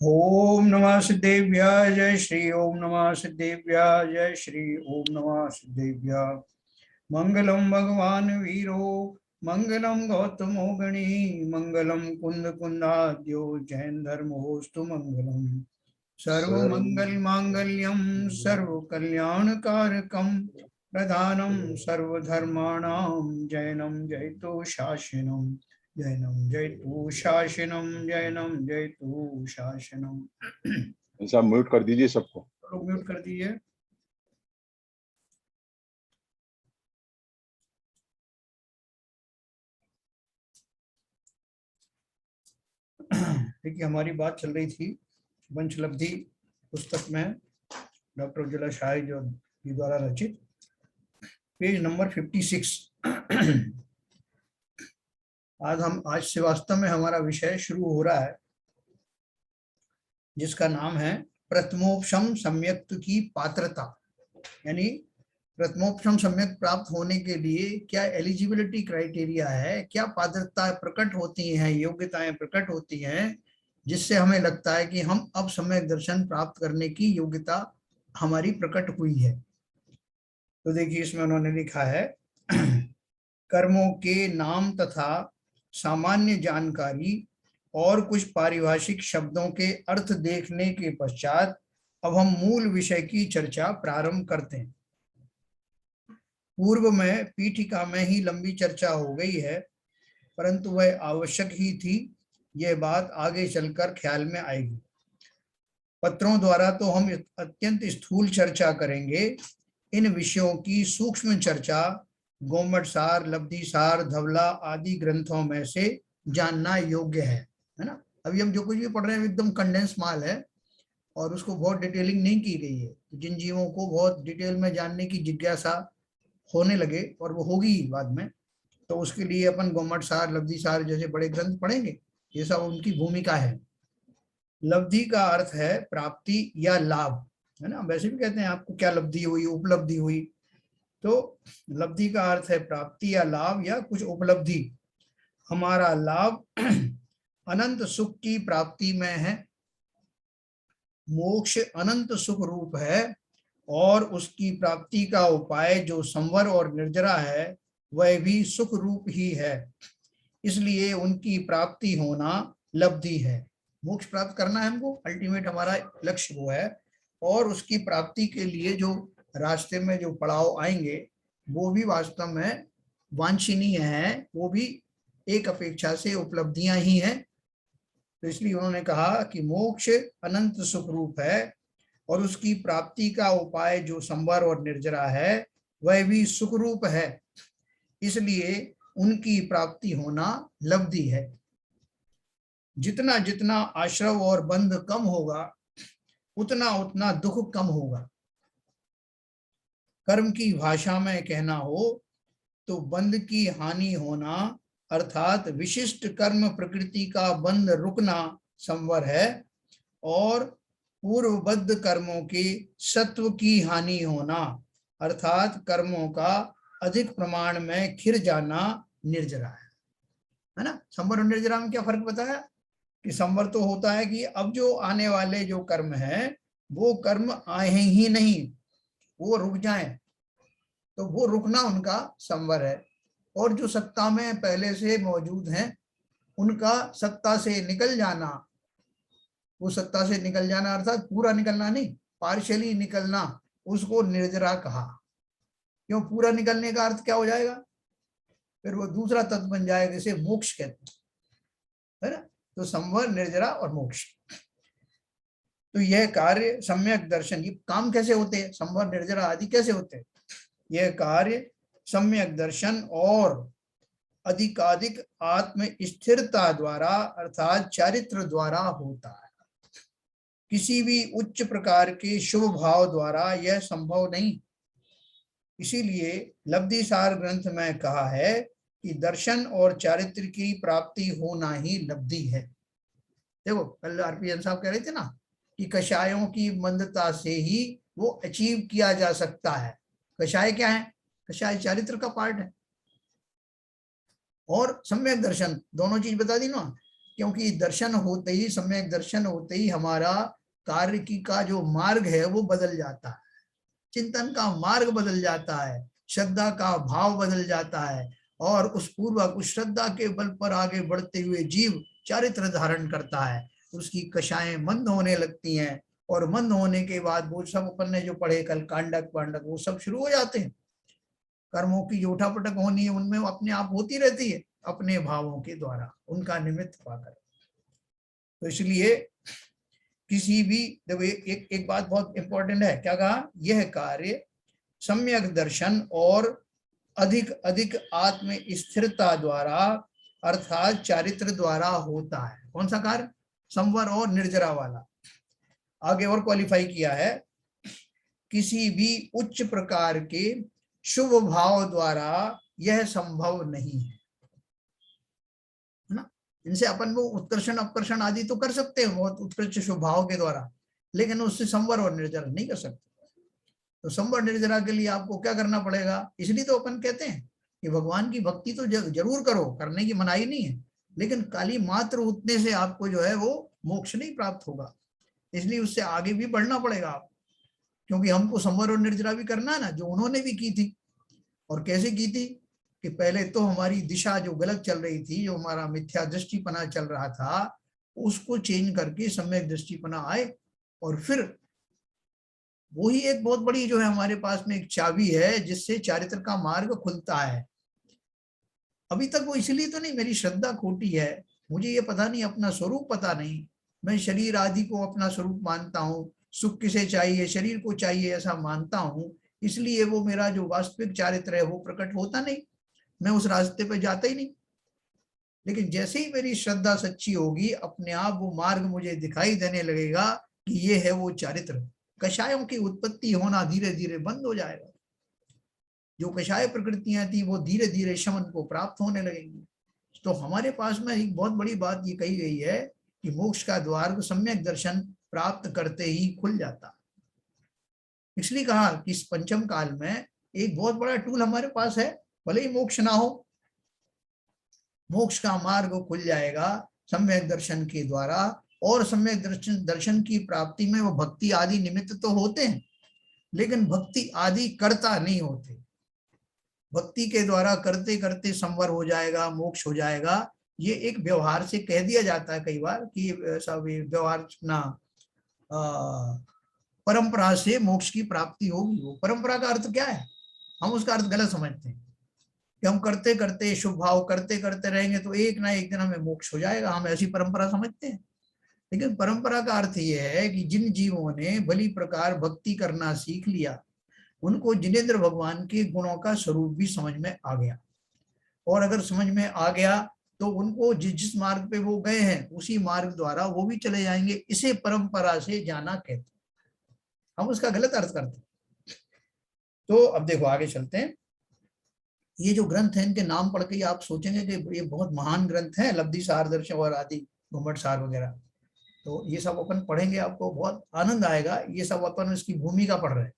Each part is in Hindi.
ओम नमः सिद्धेभ्याय जय श्री ओम नमः सिद्धेभ्याय जय श्री ओम नमः सिद्धेभ्याय। मंगलम भगवान वीरो मंगलम गौतमो गणी मंगलम कुंद कुंदाद्यो जैन धर्मोस्तु मंगलम। सर्व मंगल मांगल्यम सर्व कल्याण कारकम प्रधानम सर्वधर्माणां जैनम जयतु शासनम जैनम जयतु शासनम जैनम जयतु शासनम। सब म्यूट कर दीजिए सबको। लोग म्यूट कर दीजिए। देखिए हमारी बात चल रही थी वंशलब्धि पुस्तक में डॉक्टर उज्ज्वला शाह जो द्वारा रचित, पेज नंबर 56। आज से वास्तव में हमारा विषय शुरू हो रहा है जिसका नाम है प्रथमोपशम सम्यक्त की पात्रता, यानी प्रथमोपशम सम्यक प्राप्त होने के लिए क्या एलिजिबिलिटी क्राइटेरिया है, क्या पात्रता प्रकट होती हैं, योग्यताएं प्रकट होती हैं जिससे हमें लगता है कि हम अब सम्यक दर्शन प्राप्त करने की योग्यता हमारी प्रकट हुई है। तो देखिए इसमें उन्होंने लिखा है कर्मों के नाम तथा सामान्य जानकारी और कुछ पारिभाषिक शब्दों के अर्थ देखने के पश्चात अब हम मूल विषय की चर्चा प्रारंभ करते हैं। पूर्व में पीठिका में ही लंबी चर्चा हो गई है, परंतु वह आवश्यक ही थी। यह बात आगे चलकर ख्याल में आएगी। पत्रों द्वारा तो हम अत्यंत स्थूल चर्चा करेंगे। इन विषयों की सूक्ष्म चर्चा गोमट सार, लब्धि सार, धवला आदि ग्रंथों में से जानना योग्य है ना। अभी हम जो कुछ भी पढ़ रहे हैं एकदम कंडेंस माल है और उसको बहुत डिटेलिंग नहीं की गई है। जिन जीवों को बहुत डिटेल में जानने की जिज्ञासा होने लगे, और वो होगी बाद में, तो उसके लिए अपन गोमट सार, लब्धि सार जैसे बड़े ग्रंथ पढ़ेंगे। ये सब उनकी भूमिका है। लब्धि का अर्थ है प्राप्ति या लाभ, है ना। वैसे भी कहते हैं आपको क्या लब्धि हुई, उपलब्धि हुई। तो लब्धि का अर्थ है प्राप्ति या लाभ या कुछ उपलब्धि। हमारा लाभ अनंत सुख की प्राप्ति में है। मोक्ष अनंत सुख रूप है और उसकी प्राप्ति का उपाय जो संवर और निर्जरा है वह भी सुख रूप ही है। इसलिए उनकी प्राप्ति होना लब्धि है। मोक्ष प्राप्त करना है हमको, अल्टीमेट हमारा लक्ष्य वो है। और उसकी प्राप्ति के लिए जो रास्ते में जो पड़ाव आएंगे वो भी वास्तव में वांछनीय है, वो भी एक अपेक्षा से उपलब्धियां ही हैं। तो इसलिए उन्होंने कहा कि मोक्ष अनंत सुख रूप है और उसकी प्राप्ति का उपाय जो संवर और निर्जरा है वह भी सुख रूप है। इसलिए उनकी प्राप्ति होना लब्धि है। जितना जितना आश्रव और बंध कम होगा उतना उतना दुख कम होगा। कर्म की भाषा में कहना हो तो बंध की हानि होना अर्थात विशिष्ट कर्म प्रकृति का बंध रुकना संवर है, और पूर्वबद्ध कर्मों के सत्व की हानि होना अर्थात कर्मों का अधिक प्रमाण में खिर जाना निर्जरा है ना। संवर और निर्जरा में क्या फर्क बताया कि संवर तो होता है कि अब जो आने वाले जो कर्म है वो कर्म आए ही नहीं, वो रुक जाएं, तो वो रुकना उनका संवर है। और जो सत्ता में पहले से मौजूद हैं उनका सत्ता से निकल जाना, वो सत्ता से निकल जाना अर्थात पूरा निकलना नहीं, पार्शियली निकलना, उसको निर्जरा कहा। क्यों? पूरा निकलने का अर्थ क्या हो जाएगा, फिर वो दूसरा तत्व बन जाएगा जिसे मोक्ष कहते हैं, है ना। तो संवर, निर्जरा और मोक्ष। तो यह कार्य सम्यक दर्शन, ये काम कैसे होते हैं, संवर निर्जरा आदि कैसे होते हैं, यह कार्य सम्यक दर्शन और अधिकाधिक आत्म स्थिरता द्वारा अर्थात चारित्र द्वारा होता है। किसी भी उच्च प्रकार के शुभ भाव द्वारा यह संभव नहीं। इसीलिए लब्धि सार ग्रंथ में कहा है कि दर्शन और चारित्र की प्राप्ति होना ही लब्धि है। देखो कल आरपीएन साहब कह रहे थे ना कि कषायों की मंदता से ही वो अचीव किया जा सकता है। कषाय क्या है? कषाय चारित्र का पार्ट है। और सम्यक दर्शन, दोनों चीज बता दी ना, क्योंकि दर्शन होते ही, सम्यक दर्शन होते ही हमारा कार्य की का जो मार्ग है वो बदल जाता है, चिंतन का मार्ग बदल जाता है, श्रद्धा का भाव बदल जाता है, और उस पूर्वक उस श्रद्धा के बल पर आगे बढ़ते हुए जीव चारित्र धारण करता है, उसकी कषाएं मंद होने लगती हैं, और मंद होने के बाद वो सब अपन ने जो पढ़े कल कांडक पांडक वो सब शुरू हो जाते हैं, कर्मों की जो उठापटक होनी है उनमें अपने आप होती रहती है अपने भावों के द्वारा उनका निमित्त पाकर। तो इसलिए किसी भी, देखो एक बात बहुत इंपॉर्टेंट है, क्या कहा, यह कार्य सम्यक दर्शन और अधिक अधिक आत्म स्थिरता द्वारा अर्थात चारित्र द्वारा होता है। कौन सा कार्य, संवर और निर्जरा वाला। आगे और क्वालिफाई किया है, किसी भी उच्च प्रकार के शुभ भाव द्वारा यह संभव नहीं है ना। इनसे अपन वो उत्कर्षण अपकर्षण आदि तो कर सकते हैं बहुत उत्कृष्ट शुभ भाव के द्वारा, लेकिन उससे संवर और निर्जरा नहीं कर सकते। तो संवर निर्जरा के लिए आपको क्या करना पड़ेगा, इसलिए तो अपन कहते हैं कि भगवान की भक्ति तो जरूर करो, करने की मनाही नहीं है, लेकिन काली मात्र उतने से आपको जो है वो मोक्ष नहीं प्राप्त होगा, इसलिए उससे आगे भी बढ़ना पड़ेगा आप, क्योंकि हमको संवर और निर्जरा भी करना है ना, जो उन्होंने भी की थी। और कैसे की थी कि पहले तो हमारी दिशा जो गलत चल रही थी, जो हमारा मिथ्या दृष्टिपना चल रहा था, उसको चेंज करके सम्यक दृष्टिपना आए, और फिर वही एक बहुत बड़ी जो है हमारे पास में एक चाबी है जिससे चारित्र का मार्ग खुलता है। अभी तक वो इसलिए तो नहीं, मेरी श्रद्धा खोटी है, मुझे ये पता नहीं, अपना स्वरूप पता नहीं, मैं शरीर आदि को अपना स्वरूप मानता हूँ, सुख किसे चाहिए, शरीर को चाहिए ऐसा मानता हूँ, इसलिए वो मेरा जो वास्तविक चारित्र है वो प्रकट होता नहीं, मैं उस रास्ते पे जाता ही नहीं। लेकिन जैसे ही मेरी श्रद्धा सच्ची होगी, अपने आप वो मार्ग मुझे दिखाई देने लगेगा कि ये है वो चारित्र, कषायों की उत्पत्ति होना धीरे धीरे बंद हो जाएगा, जो कषाय प्रकृतियां थी वो धीरे धीरे शमन को प्राप्त होने लगेंगी। तो हमारे पास में एक बहुत बड़ी बात ये कही गई है कि मोक्ष का द्वार को सम्यक दर्शन प्राप्त करते ही खुल जाता। इसलिए कहा कि इस पंचम काल में एक बहुत बड़ा टूल हमारे पास है, भले ही मोक्ष ना हो, मोक्ष का मार्ग खुल जाएगा सम्यक दर्शन के द्वारा। और सम्यक दर्शन की प्राप्ति में वो भक्ति आदि निमित्त तो होते हैं, लेकिन भक्ति आदि करता नहीं होते। भक्ति के द्वारा करते करते संवर हो जाएगा, मोक्ष हो जाएगा, ये एक व्यवहार से कह दिया जाता है कई बार कि ऐसा व्यवहार अपना परंपरा से मोक्ष की प्राप्ति होगी। वो परंपरा का अर्थ क्या है, हम उसका अर्थ गलत समझते हैं कि हम करते करते शुभ भाव करते करते रहेंगे तो एक ना एक दिन हमें मोक्ष हो जाएगा, हम ऐसी परंपरा समझते हैं। लेकिन परंपरा का अर्थ यह है कि जिन जीवों ने भली प्रकार भक्ति करना सीख लिया, उनको जिनेंद्र भगवान के गुणों का स्वरूप भी समझ में आ गया, और अगर समझ में आ गया तो उनको जिस मार्ग पे वो गए हैं उसी मार्ग द्वारा वो भी चले जाएंगे। इसे परंपरा से जाना कहते हैं, हम उसका गलत अर्थ करते हैं। तो अब देखो आगे चलते हैं। ये जो ग्रंथ है इनके नाम पढ़ के आप सोचेंगे कि ये बहुत महान ग्रंथ है, लब्धि सार दर्शन और आदि घुमट सार वगैरह, तो ये सब अपन पढ़ेंगे, आपको बहुत आनंद आएगा। ये सब अपन इसकी भूमिका पढ़ रहे हैं।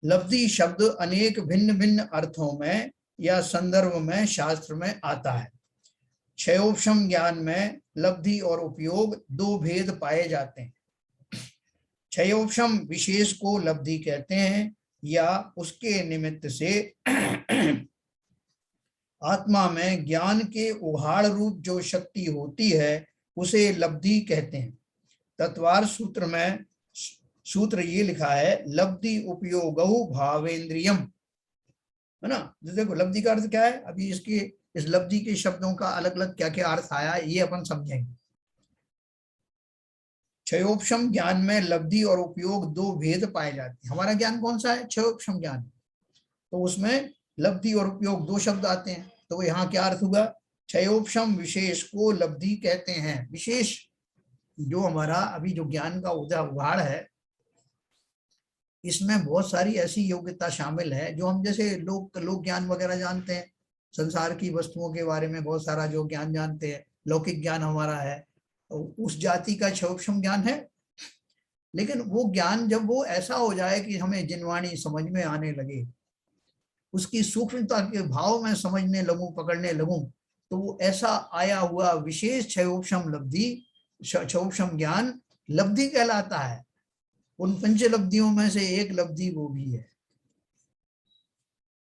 लब्धि शब्द अनेक भिन्न भिन्न अर्थों में या संदर्भ में शास्त्र में आता है। क्षयोपशम ज्ञान में लब्धि और उपयोग दो भेद पाए जाते हैं। क्षयोपशम विशेष को लब्धि कहते हैं, या उसके निमित्त से आत्मा में ज्ञान के उघाड़ रूप जो शक्ति होती है उसे लब्धि कहते हैं। तत्वार सूत्र में सूत्र ये लिखा है, लब्धि उपयोगौ भावेंद्रियम, है ना। देखो लब्धि का अर्थ क्या है, अभी इसके इस लब्धि के शब्दों का अलग अलग क्या क्या अर्थ आया ये अपन समझेंगे। क्षयोपशम ज्ञान में लब्धि और उपयोग दो भेद पाए जाते हैं। हमारा ज्ञान कौन सा है, क्षयोपशम ज्ञान, तो उसमें लब्धि और उपयोग दो शब्द आते हैं। तो यहाँ क्या अर्थ हुआ, क्षयोपशम विशेष को लब्धि कहते हैं। विशेष जो हमारा अभी जो ज्ञान का उघाड़ है, इसमें बहुत सारी ऐसी योग्यता शामिल है जो हम जैसे लोक ज्ञान वगैरह जानते हैं, संसार की वस्तुओं के बारे में बहुत सारा जो ज्ञान जानते हैं, लौकिक ज्ञान हमारा है, तो उस जाति का क्षयोपशम ज्ञान है। लेकिन वो ज्ञान जब वो ऐसा हो जाए कि हमें जिनवाणी समझ में आने लगे, उसकी सूक्ष्मता के भाव में समझने लगूं, पकड़ने लगूं, तो वो ऐसा आया हुआ विशेष क्षयोपशम लब्धि, क्षयोपशम ज्ञान लब्धि कहलाता है। उन पंच लब्धियों में से एक लब्धि वो भी है।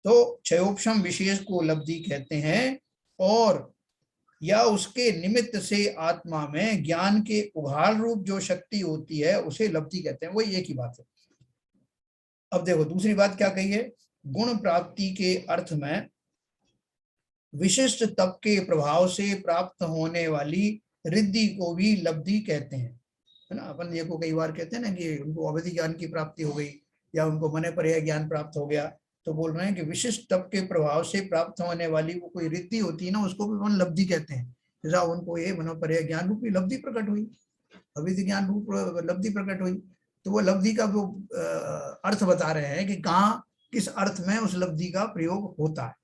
तो क्षयोपशम विशेष को लब्धि कहते हैं, और या उसके निमित्त से आत्मा में ज्ञान के उघाड़ रूप जो शक्ति होती है उसे लब्धि कहते हैं। वही एक ही बात है। अब देखो दूसरी बात क्या कही है, गुण प्राप्ति के अर्थ में विशिष्ट तप के प्रभाव से प्राप्त होने वाली रिद्धि को भी लब्धि कहते हैं, है ना। अपन ये को कई बार कहते हैं ना कि उनको अवधि ज्ञान की प्राप्ति हो गई या उनको मने पर्याय ज्ञान प्राप्त हो गया, तो बोल रहे हैं कि विशिष्ट तप के प्रभाव से प्राप्त होने वाली वो कोई रिद्धि होती है ना, उसको भी अपन लब्धि कहते हैं। जैसा उनको ये मनो पर्याय ज्ञान रूपी लब्धि प्रकट हुई, अविधि ज्ञान रूप लब्धि प्रकट हुई, तो वो लब्धि का वो अर्थ बता रहे हैं कि कहाँ किस अर्थ में उस लब्धि का प्रयोग होता है।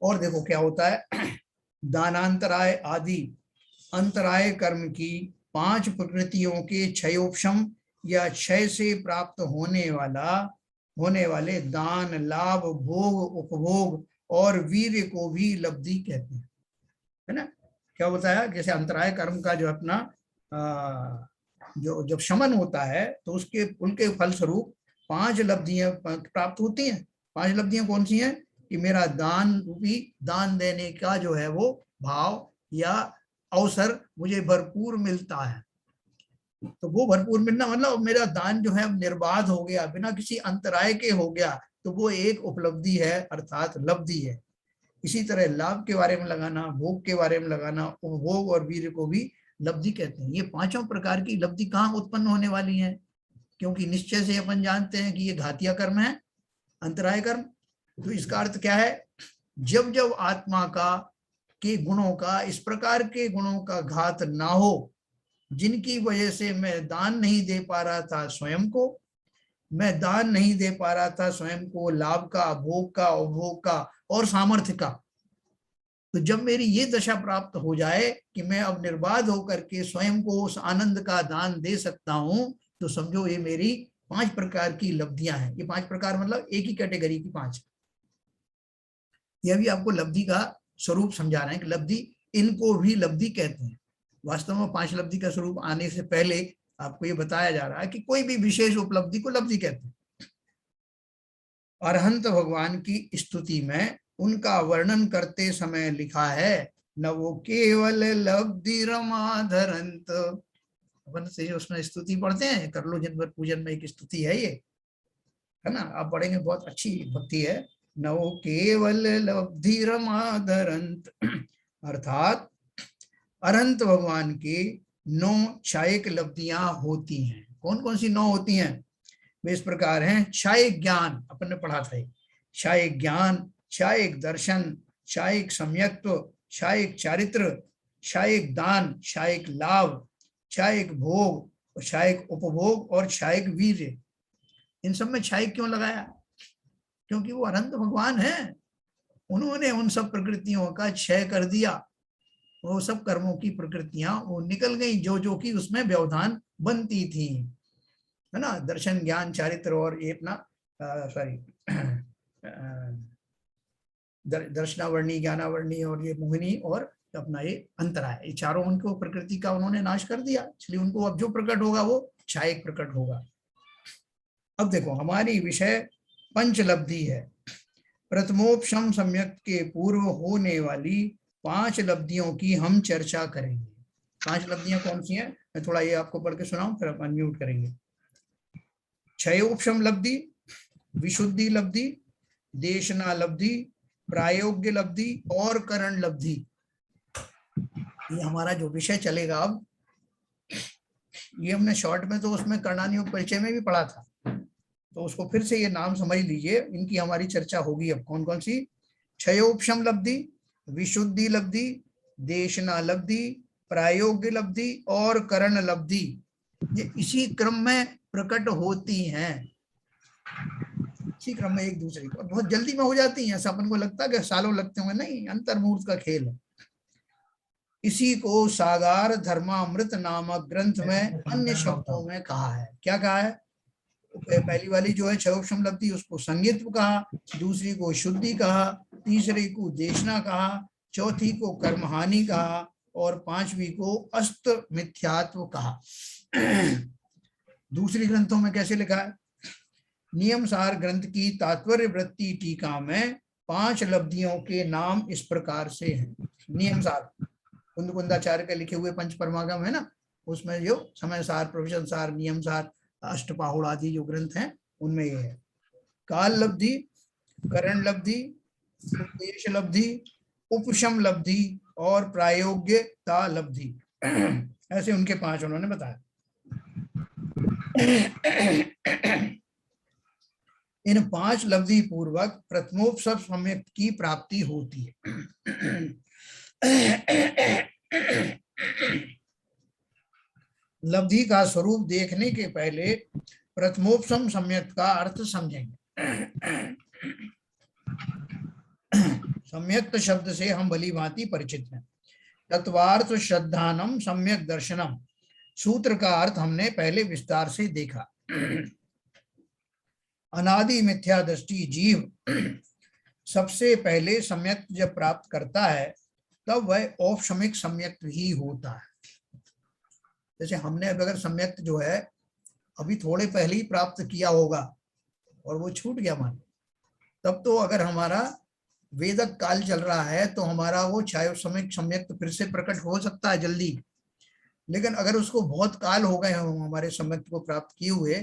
और देखो क्या होता है, दानांतराय आदि अंतराय कर्म की 5 प्रकृतियों के क्षयोपशम या क्षय से प्राप्त होने वाले दान, लाभ, भोग, उपभोग और वीर्य को भी लब्धि कहते हैं, है ना। क्या बताया, जैसे अंतराय कर्म का जो अपना जो जब शमन होता है तो उसके उनके फलस्वरूप 5 लब्धियां प्राप्त होती हैं। 5 लब्धियां कौन सी हैं, कि मेरा दान रूपी दान देने का जो है वो भाव या अवसर मुझे भरपूर मिलता है। तो वो भरपूर मिलना मतलब मेरा दान जो है निर्बाध हो गया, बिना किसी अंतराय के हो गया, तो वो एक उपलब्धि है, अर्थात लब्धि है। इसी तरह लाभ के बारे में लगाना, भोग के बारे में लगाना, उपभोग और वीर्य को भी लब्धि कहते हैं। ये 5 प्रकार की लब्धि कहाँ उत्पन्न होने वाली है, क्योंकि निश्चय से अपन जानते हैं कि ये घातिया कर्म है, अंतराय कर्म। तो इसका अर्थ क्या है, जब जब आत्मा का के गुणों का, इस प्रकार के गुणों का घात ना हो, जिनकी वजह से मैं दान नहीं दे पा रहा था स्वयं को, मैं दान नहीं दे पा रहा था स्वयं को लाभ का, भोग का, उपभोग का और सामर्थ्य का, तो जब मेरी ये दशा प्राप्त हो जाए कि मैं अब निर्बाध होकर के स्वयं को उस आनंद का दान दे सकता हूं, तो समझो ये मेरी 5 प्रकार की लब्धियां हैं। ये 5 प्रकार मतलब एक ही कैटेगरी की 5। यह भी आपको लब्धि का स्वरूप समझा रहे हैं कि लब्धि, इनको भी लब्धि कहते हैं। वास्तव में 5 लब्धि का स्वरूप आने से पहले आपको ये बताया जा रहा है कि कोई भी विशेष उपलब्धि को लब्धि कहते हैं। अरहंत भगवान की स्तुति में उनका वर्णन करते समय लिखा है, न वो केवल लब्धि रमाधरंत। अपन से उसमें स्तुति पढ़ते हैं, कर लो जिन भर पूजन में एक स्तुति है ये, है ना, आप पढ़ेंगे, बहुत अच्छी भक्ति है। न वो केवल लब्धि रमाधरंत, अर्थात अरहंत भगवान के 9 क्षायिक लब्धियां होती हैं। कौन कौन सी 9 होती हैं, वे इस प्रकार हैं। क्षायिक ज्ञान, अपन ने पढ़ा था, क्षायिक ज्ञान, क्षायिक दर्शन, क्षायिक सम्यक्त्व, क्षायिक चारित्र, क्षायिक दान, क्षायिक लाभ, क्षायिक भोग, क्षायिक उपभोग और क्षायिक वीर्य। इन सब में क्षायिक क्यों लगाया, क्योंकि वो अनंत भगवान है, उन्होंने उन सब प्रकृतियों का क्षय कर दिया। वो सब कर्मों की प्रकृतियां वो निकल गई जो जो कि उसमें व्यवधान बनती थी, है ना। दर्शन, ज्ञान, चारित्र और ये अपना दर्शनावर्णी, ज्ञानावर्णी और ये मोहिनी और अपना ये अंतराय, ये चारों उनको प्रकृति का उन्होंने नाश कर दिया, इसलिए उनको अब जो प्रकट होगा वो क्षायिक प्रकट होगा। अब देखो हमारी विषय पंचलब्धि है। प्रथमोपशम सम्यक के पूर्व होने वाली 5 लब्धियों की हम चर्चा करेंगे। 5 लब्धियां कौन सी हैं, मैं थोड़ा ये आपको पढ़ के सुनाऊं, फिर अपन म्यूट करेंगे। क्षयोपशम लब्धि, विशुद्धि लब्धि, देशना लब्धि, प्रायोग्य लब्धि और करण लब्धि। ये हमारा जो विषय चलेगा अब, ये हमने शॉर्ट में तो उसमें करणानियोग परिचय में भी पढ़ा था, तो उसको फिर से ये नाम समझ लीजिए, इनकी हमारी चर्चा होगी। अब कौन कौन सी, क्षयोपशम लब्धि, विशुद्धि लब्धि, देशना लब्धि, प्रायोग्य लब्धि और करण लब्धि, ये इसी क्रम में प्रकट होती हैं, इसी क्रम में एक दूसरे को, बहुत जल्दी में हो जाती हैं। ऐसा अपन को लगता है कि सालों लगते होंगे, नहीं, अंतर्मुहूर्त का खेल है। इसी को सागार धर्मामृत नामक ग्रंथ में अन्य शब्दों में कहा है। क्या कहा है, पहली वाली जो है क्षयोपशम लब्धि उसको संगित्व कहा, दूसरी को शुद्धि कहा, तीसरी को देशना कहा, चौथी को कर्महानि कहा और पांचवी को अस्त मिथ्यात्व कहा। दूसरी ग्रंथों में कैसे लिखा है? नियम सार ग्रंथ की तात्पर्य वृत्ति टीका में 5 लब्धियों के नाम इस प्रकार से हैं। नियम सार कुंदाचार्य के लिखे हुए पंचपरमागम है ना, उसमें जो समय सार, प्रवचन सार, नियम सार, अष्टपाहुड़ आदि जो ग्रंथ हैं उनमें ये है। काल लब्धि, करण लब्धि, उद्देश लब्धि, उपशम लब्धि और प्रायोग्यता लब्धि, ऐसे उनके 5 उन्होंने बताया। इन 5 लब्धि पूर्वक प्रथमोपसर्ग सम्यक की प्राप्ति होती है। लब्धि का स्वरूप देखने के पहले प्रथमोपसम सम्यक का अर्थ समझेंगे। सम्यक्त शब्द से हम भली भांति परिचित हैं। तत्वार्थ श्रद्धानम सम्यक दर्शनम सूत्र का अर्थ हमने पहले विस्तार से देखा। अनादि मिथ्या दृष्टि जीव सबसे पहले सम्यक जब प्राप्त करता है तब वह औपशमिक सम्यक ही होता है। जैसे हमने अगर सम्यक जो है अभी थोड़े पहले ही प्राप्त किया होगा और वो छूट गया मान, तब तो अगर हमारा वेदक काल चल रहा है तो हमारा वो क्षयोपशमिक सम्यक फिर से प्रकट हो सकता है जल्दी। लेकिन अगर उसको बहुत काल हो गए हम हमारे सम्यक को प्राप्त किए हुए,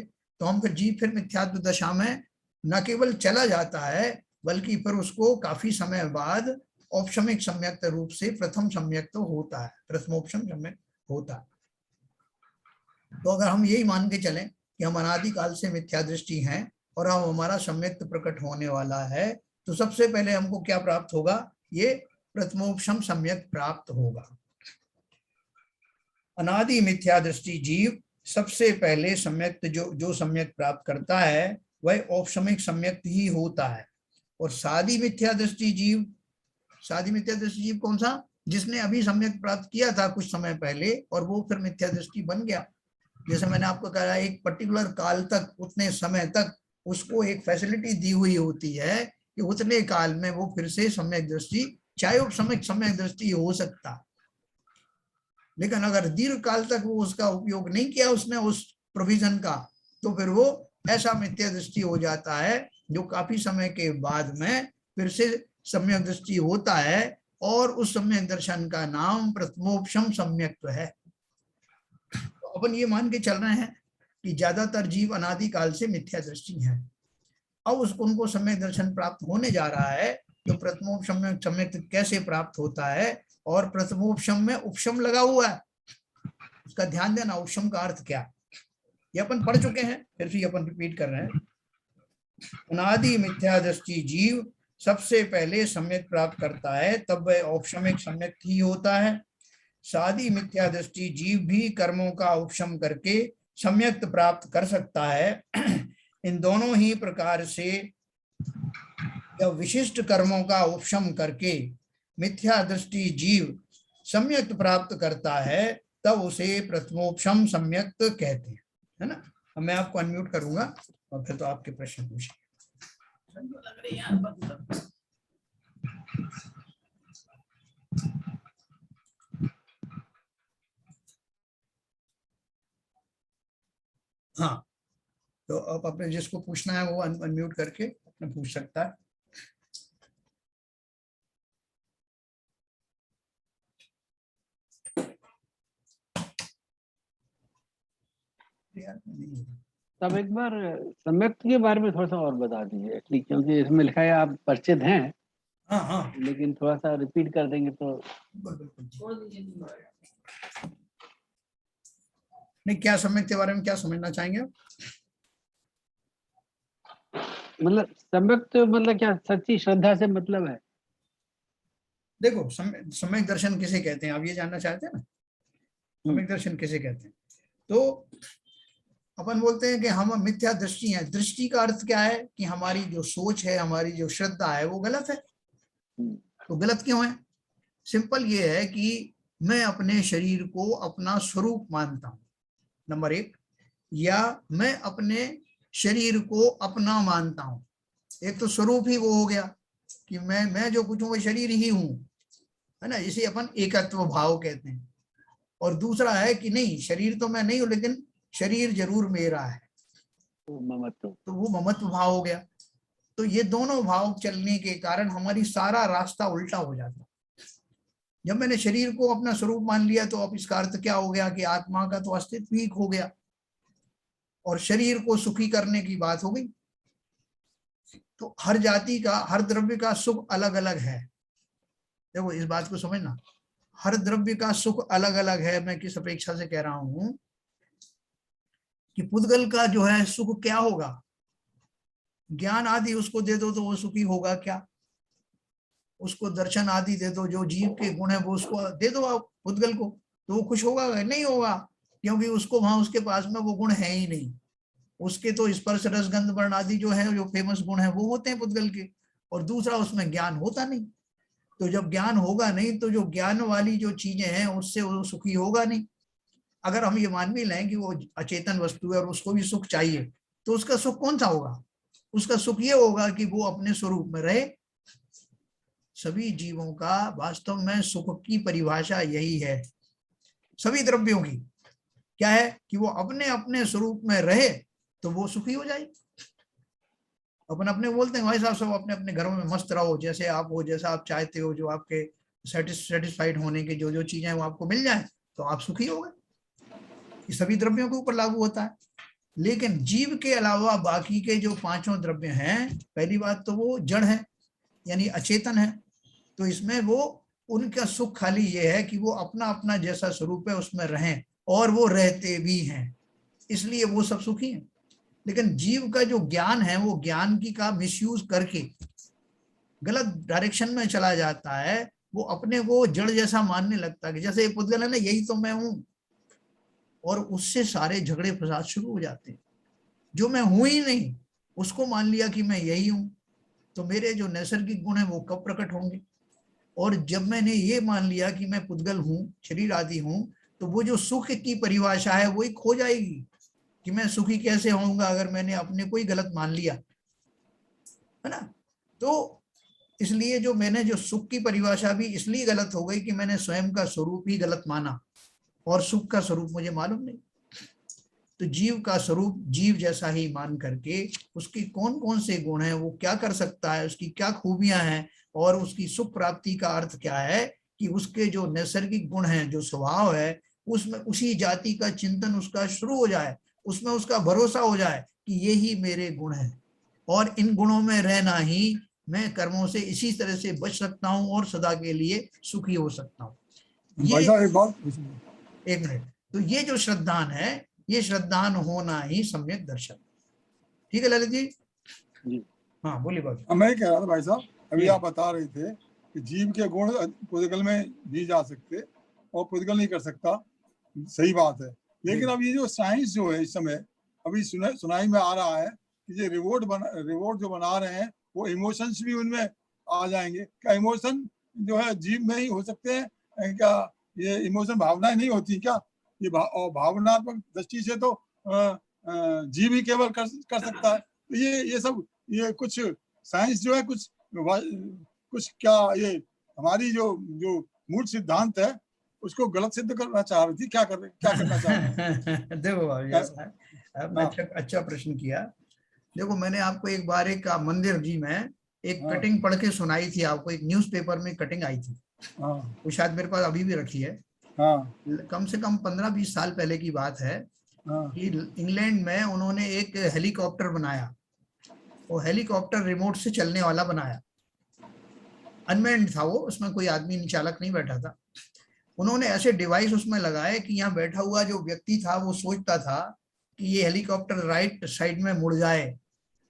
तो हम फिर मिथ्यात्व दशा में न केवल चला जाता है बल्कि फिर उसको काफी समय बाद औपशमिक सम्यक रूप से प्रथम सम्यक तो होता है, प्रथमोपशम सम्यक होता है। तो अगर हम यही मान के चलें कि हम अनादि काल से मिथ्या दृष्टि हैं और अब हमारा सम्यक प्रकट होने वाला है, तो सबसे पहले हमको क्या प्राप्त होगा? ये प्रथमोपशम सम्यक प्राप्त होगा। अनादि मिथ्या दृष्टि जीव सबसे पहले सम्यक जो सम्यक प्राप्त करता है वह औपशमिक सम्यक ही होता है। और सादी मिथ्या दृष्टि जीव, सादी मिथ्या दृष्टि जीव कौन सा? जिसने अभी सम्यक प्राप्त किया था कुछ समय पहले और वो फिर मिथ्या दृष्टि बन गया। जैसे मैंने आपको कहा एक पर्टिकुलर काल तक, उतने समय तक उसको एक फैसिलिटी दी हुई होती है कि उतने काल में वो फिर से सम्यक दृष्टि, चाहे औपशमिक सम्यक दृष्टि हो सकता। लेकिन अगर दीर्घ काल तक वो उसका उपयोग नहीं किया उसने उस प्रोविजन का, तो फिर वो ऐसा मिथ्या दृष्टि हो जाता है जो काफी समय के बाद में फिर से सम्यक दृष्टि होता है और उस सम्यक दर्शन का नाम प्रथमोपशम सम्यक्त्व है। तो अपन ये मान के चल रहे हैं कि ज्यादातर जीव अनादि काल से मिथ्या दृष्टि है। अब उसको उनको सम्यक दर्शन प्राप्त होने जा रहा है, तो प्रथमोपशम सम्यक कैसे प्राप्त होता है? और प्रथमोपशम में उपशम लगा हुआ है, उसका ध्यान देना। उपशम का अर्थ क्या, ये अपन पढ़ चुके हैं, फिर भी अपन रिपीट कर रहे हैं। अनादि मिथ्या दृष्टि जीव सबसे पहले सम्यक प्राप्त करता है तब वह औपशमिक सम्यक ही होता है। सादी मिथ्या दृष्टि जीव भी कर्मों का उपशम करके सम्यक प्राप्त कर सकता है। इन दोनों ही प्रकार से जब विशिष्ट कर्मों का उपशम करके मिथ्या दृष्टि जीव सम्यक प्राप्त करता है तब उसे प्रथमोपशम सम्यक कहते हैं, है ना। अब मैं आपको अनम्यूट करूंगा और फिर तो आपके प्रश्न पूछेंगे। हाँ, तो अब अपने जिसको पूछना है वो अनम्यूट करके अपने पूछ सकता है। तब एक बार सम्यक के बारे में थोड़ा सा और बता दीजिए, क्योंकि इसमें लिखा है आप परिचित हैं। हाँ हाँ, लेकिन थोड़ा सा रिपीट कर देंगे तो। नहीं, क्या सम्यक के बारे में क्या समझना चाहेंगे? मतलब सम्यक तो मतलब क्या सच्ची श्रद्धा से मतलब है? देखो, सम्यक दर्शन किसे कहते हैं आप ये जानना चाहते हैं ना? सम्यक दर्शन किसे कहते हैं? तो अपन बोलते हैं कि हम मिथ्या दृष्टि हैं। दृष्टि का अर्थ क्या है कि हमारी जो सोच है, हमारी जो श्रद्धा है वो गलत है। तो गलत क्यों है? सिंपल ये है कि मैं अपने शरीर को अपना स्वरूप मानता हूं, नंबर 1, या मैं अपने शरीर को अपना मानता हूं। एक तो स्वरूप ही वो हो गया कि मैं जो कुछ हूं वो शरीर ही हूं, है ना, इसे अपन एकत्व भाव कहते हैं। और दूसरा है कि नहीं, शरीर तो मैं नहीं हूं लेकिन शरीर जरूर मेरा है, ममत्व। तो वो ममत्व भाव हो गया। तो ये दोनों भाव चलने के कारण हमारी सारा रास्ता उल्टा हो जाता है। जब मैंने शरीर को अपना स्वरूप मान लिया तो अब इसका अर्थ क्या हो गया कि आत्मा का तो अस्तित्व ही खो गया और शरीर को सुखी करने की बात हो गई। तो हर जाति का, हर द्रव्य का सुख अलग अलग है। देखो इस बात को समझना, हर द्रव्य का सुख अलग अलग है। मैं किस अपेक्षा से कह रहा हूं कि पुद्गल का जो है सुख क्या होगा, ज्ञान आदि उसको दे दो तो वो सुखी होगा क्या? उसको दर्शन आदि दे दो, जो जीव के गुण है वो उसको दे दो आप पुद्गल को, तो वो खुश होगा? नहीं होगा, क्योंकि उसको वहां उसके पास में वो गुण है ही नहीं। उसके तो स्पर्श रस गंध वर्ण आदि जो है, जो फेमस गुण है वो होते हैं पुद्गल के, और दूसरा उसमें ज्ञान होता नहीं। तो जब ज्ञान होगा नहीं तो जो ज्ञान वाली जो चीजें हैं उससे वो सुखी होगा नहीं। अगर हम ये मान भी लें कि वो अचेतन वस्तु है और उसको भी सुख चाहिए, तो उसका सुख कौन सा होगा? उसका सुख ये होगा कि वो अपने स्वरूप में रहे। सभी जीवों का वास्तव में सुख की परिभाषा यही है, सभी द्रव्यों की क्या है कि वो अपने अपने स्वरूप में रहे तो वो सुखी हो जाए। अपन अपने बोलते हैं भाई साहब सब अपने अपने घरों में मस्त रहो, जैसे आप हो, जैसा आप चाहते हो, जो आपके सेटिस्फाइड होने के जो जो चीजें हैं वो आपको मिल जाए तो आप सुखी हो गए। ये सभी द्रव्यों के ऊपर लागू होता है। लेकिन जीव के अलावा बाकी के जो पांचों द्रव्य हैं, पहली बात तो वो जड़ है यानी अचेतन है, तो इसमें वो उनका सुख खाली ये है कि वो अपना अपना जैसा स्वरूप है उसमें रहें, और वो रहते भी हैं, इसलिए वो सब सुखी हैं। लेकिन जीव का जो ज्ञान है वो ज्ञान की का मिसयूज करके गलत डायरेक्शन में चला जाता है। वो अपने को जड़ जैसा मानने लगता है कि जैसे पुद्गल है ना, यही तो मैं हूं, और उससे सारे झगड़े फसाद शुरू हो जाते हैं। जो मैं हूं ही नहीं उसको मान लिया कि मैं यही हूं, तो मेरे जो नैसर्गिक गुण है वो कब प्रकट होंगे? और जब मैंने ये मान लिया कि मैं पुद्गल हूं, शरीर आदि हूं, तो वो जो सुख की परिभाषा है वही खो जाएगी कि मैं सुखी कैसे होऊंगा अगर मैंने अपने को ही गलत मान लिया, है ना। तो इसलिए जो मैंने जो सुख की परिभाषा भी इसलिए गलत हो गई कि मैंने स्वयं का स्वरूप ही गलत माना और सुख का स्वरूप मुझे मालूम नहीं। तो जीव का स्वरूप जीव जैसा ही मान करके उसकी कौन कौन से गुण हैं, वो क्या कर सकता है, उसकी क्या खूबियां हैं, और उसकी सुख प्राप्ति का अर्थ क्या है कि उसके जो नैसर्गिक गुण हैं, जो स्वभाव है, उसमें उसी जाति का चिंतन उसका शुरू हो जाए, उसमें उसका भरोसा हो जाए कि ये ही मेरे गुण हैं, और इन गुणों में रहना ही मैं कर्मों से इसी तरह से बच सकता हूं और सदा के लिए सुखी हो सकता हूं। भाई ये साहब एक बात, एक मिनट, तो ये जो श्रद्धान है, ये श्रद्धान होना ही सम्यक दर्शन। ठीक है ललित जी? जी। हाँ बोलिए बाबू। मैं कह रहा था भाई साहब, अभी जी। आप बता रहे थे कि जीव के गुण पुद्गल में भी जा सकते और पुद्गल नहीं कर सकता, सही बात है। लेकिन अब ये जो साइंस जो है इस समय अभी सुनाई में आ रहा है कि ये रिवॉर्ड जो बना रहे हैं वो इमोशंस भी उनमें आ जाएंगे। क्या इमोशन जो है जीव में ही हो सकते हैं? क्या ये इमोशन भावनाएं नहीं होती क्या? ये भावनात्मक दृष्टि से तो जीव ही केवल कर सकता है। तो ये सब ये कुछ साइंस जो है कुछ क्या ये हमारी जो मूल सिद्धांत है उसको गलत सिद्ध करना चाह रही थी, क्या करना चाह रही थी? देखो बाबू ऐसा है, आपने अच्छा प्रश्न किया। देखो मैंने आपको एक बार एक मंदिर जी में एक कटिंग पढ़ के सुनाई थी आपको, एक न्यूज़पेपर में कटिंग आई थी, वो शायद मेरे पास अभी भी रखी है। कम से कम 15-20 साल पहले की बात है कि इंग्लैंड में उन्होंने एक हेलीकॉप्टर बनाया, वो हेलीकॉप्टर रिमोट से चलने वाला बनाया, अनमैन्ड था वो, उसमें कोई आदमी चालक नहीं बैठा था। उन्होंने ऐसे डिवाइस उसमें लगाए कि यहाँ बैठा हुआ जो व्यक्ति था वो सोचता था कि ये हेलीकॉप्टर राइट साइड में मुड़ जाए,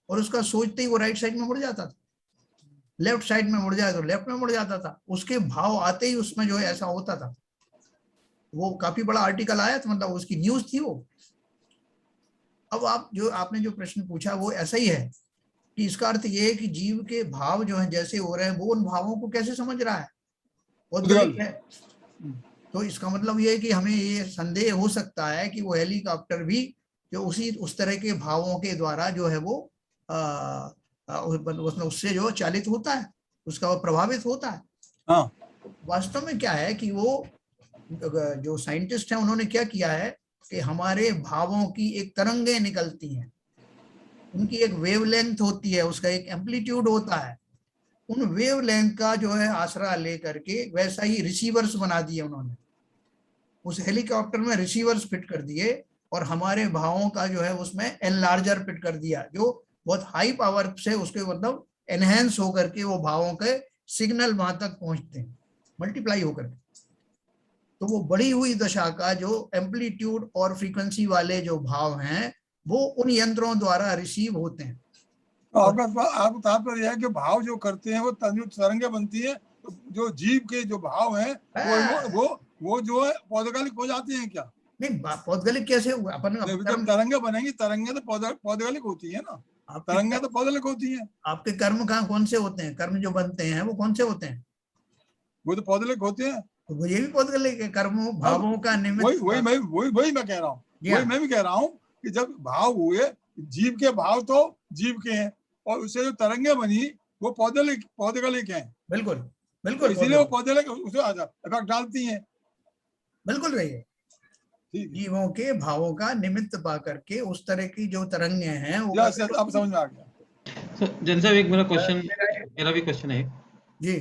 और उसका सोचते ही वो राइट साइड में मुड़ जाता था, लेफ्ट साइड में मुड़ जाए तो लेफ्ट में मुड़ जाता था, उसके भाव आते ही उसमें जो है ऐसा होता था। वो काफी बड़ा आर्टिकल आया था, मतलब उसकी न्यूज थी वो। अब आपने जो प्रश्न पूछा वो ऐसा ही है कि इसका अर्थ ये है कि जीव के भाव जो है जैसे हो रहे हैं वो उन भावों को कैसे समझ रहा है, बहुत बड़ी है। तो इसका मतलब ये है कि हमें ये संदेह हो सकता है कि वो हेलीकॉप्टर भी जो उस तरह के भावों के द्वारा जो है वो उससे जो चालित होता है, उसका वो प्रभावित होता है। हाँ, वास्तव में क्या है कि वो जो साइंटिस्ट हैं उन्होंने क्या किया है कि हमारे भावों की एक तरंगें निकलती हैं, उनकी एक वेवलेंथ होती है, उसका एक एम्पलीट्यूड होता है। उन वेवलेंथ का जो है आसरा लेकर के वैसा ही रिसीवर्स बना दिए उन्होंने, उस हेलीकॉप्टर में रिसीवर्स फिट कर दिए और हमारे भावों का जो है उसमें एनलार्जर फिट कर दिया, जो बहुत हाई पावर से उसके मतलब एनहेंस होकर के वो भावों के सिग्नल वहां तक पहुंचते हैं, मल्टीप्लाई होकर के। तो वो बढ़ी हुई दशा का जो एम्पलीट्यूड और फ्रीक्वेंसी वाले जो भाव हैं वो उन यंत्रों द्वारा रिसीव होते हैं। तो आपका तात्पर्य है कि भाव जो करते हैं वो तरंगे बनती है, तो जो जीव के जो भाव हैं वो जो है पौधकालिक हो जाते हैं क्या? नहीं, पौधगलिक कैसे हुआ? अपन जब तरंगे बनेंगी, तरंगे तो पौधकालिक होती है ना, तरंगे तो पौधकालिक होती है। आपके कर्म कहाँ कौन से होते हैं? कर्म जो बनते हैं वो कौन से होते हैं? वो तो पौधकालिक होते हैं। तो ये भी पौधगलिक है, कर्मों भावों का निमित्त। वही मैं कह रहा हूँ, वही मैं भी कह रहा हूँ कि जब भाव हुए, जीव के भाव तो जीव के हैं और उससे जो तरंगे बनी वो पौधकालिक हैं। बिल्कुल बिल्कुल, इसीलिए वो पौधकालिक उसे इफेक्ट डालती हैं। बिल्कुल रही है। जीवों के भावों का निमित्त पा करके उस तरह की जो तरंगे हैं वो अब समझ में आ गया। जैन साहब, एक मेरा भी क्वेश्चन है जी।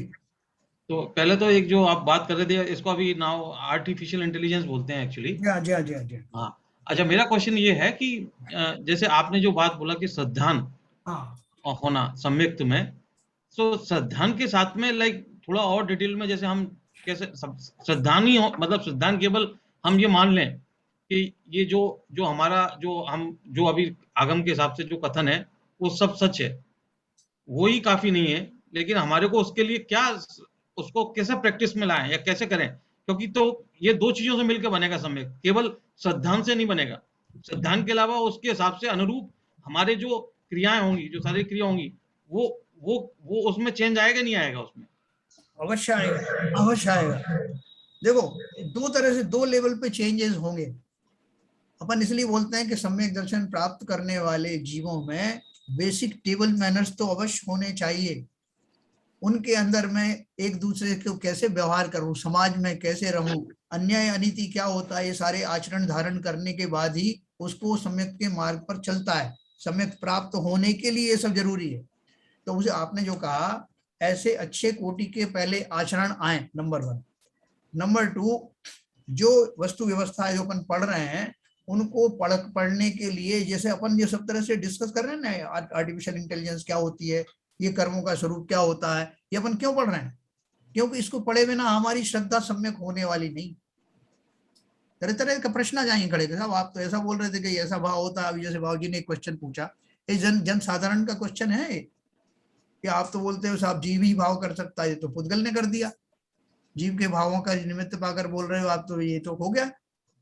तो पहले तो एक जो आप बात कर रहे थे, इसको अभी नाउ आर्टिफिशियल इंटेलिजेंस बोलते हैं एक्चुअली। जी हाँ। हाँ, अच्छा, मेरा क्वेश्चन ये है कि जैसे आपने जो बात बोला कि श्रद्धान होना सम्यक्त में, तो श्रद्धान के साथ में लाइक थोड़ा और डिटेल में, जैसे हम कैसे श्रद्धान ही मतलब श्रद्धान केवल हम ये मान लें कि ये जो हमारा जो अभी आगम के हिसाब से जो कथन है वो सब सच है, वो ही काफी नहीं है, लेकिन हमारे को उसके लिए क्या, उसको कैसे प्रैक्टिस में लाएं या कैसे करें? क्योंकि तो ये दो चीजों से मिलकर बनेगा सम्यक, केवल श्रद्धान से नहीं बनेगा। श्रद्धान के अलावा उसके हिसाब से अनुरूप हमारे जो क्रियाएं होंगी, जो शारीरिक क्रिया होंगी, वो उसमें चेंज आएगा नहीं आएगा? उसमें अवश्य आएगा। देखो, दो तरह से दो लेवल पे चेंजेस होंगे। अपन इसलिए बोलते हैं कि सम्यक दर्शन प्राप्त करने वाले जीवों में बेसिक टेबल मैनर्स तो अवश्य होने चाहिए। उनके अंदर मैं एक दूसरे को कैसे व्यवहार करूं, समाज में कैसे रहूं, अन्याय अनीति क्या होता है, ये सारे आचरण धारण करने के बाद ही उसको सम्यक के मार्ग पर चलता है। सम्यक प्राप्त होने के लिए ये सब जरूरी है। तो उसे आपने जो कहा, ऐसे अच्छे कोटि के पहले आचरण आए, नंबर 1। नंबर 2, जो वस्तु व्यवस्था जो अपन पढ़ रहे हैं उनको पढ़ने के लिए, जैसे अपन ये सब तरह से डिस्कस कर रहे हैं ना, आर्टिफिशियल इंटेलिजेंस क्या होती है, ये कर्मों का स्वरूप क्या होता है, ये अपन क्यों पढ़ रहे हैं? क्योंकि इसको पढ़े बिना हमारी श्रद्धा सम्यक होने वाली नहीं। तरह तरह का प्रश्न आ जाएंगे खड़े, साहब आप तो ऐसा बोल रहे थे कि ऐसा भाव होता है। अभी जैसे भाव जी ने एक क्वेश्चन पूछा, ये जन साधारण का क्वेश्चन है कि आप तो बोलते हो साहब जीव ही भाव कर सकता है, तो पुद्गल ने कर दिया। जीव के भावों का निमित्त पाकर बोल रहे हो आप, तो ये तो हो गया।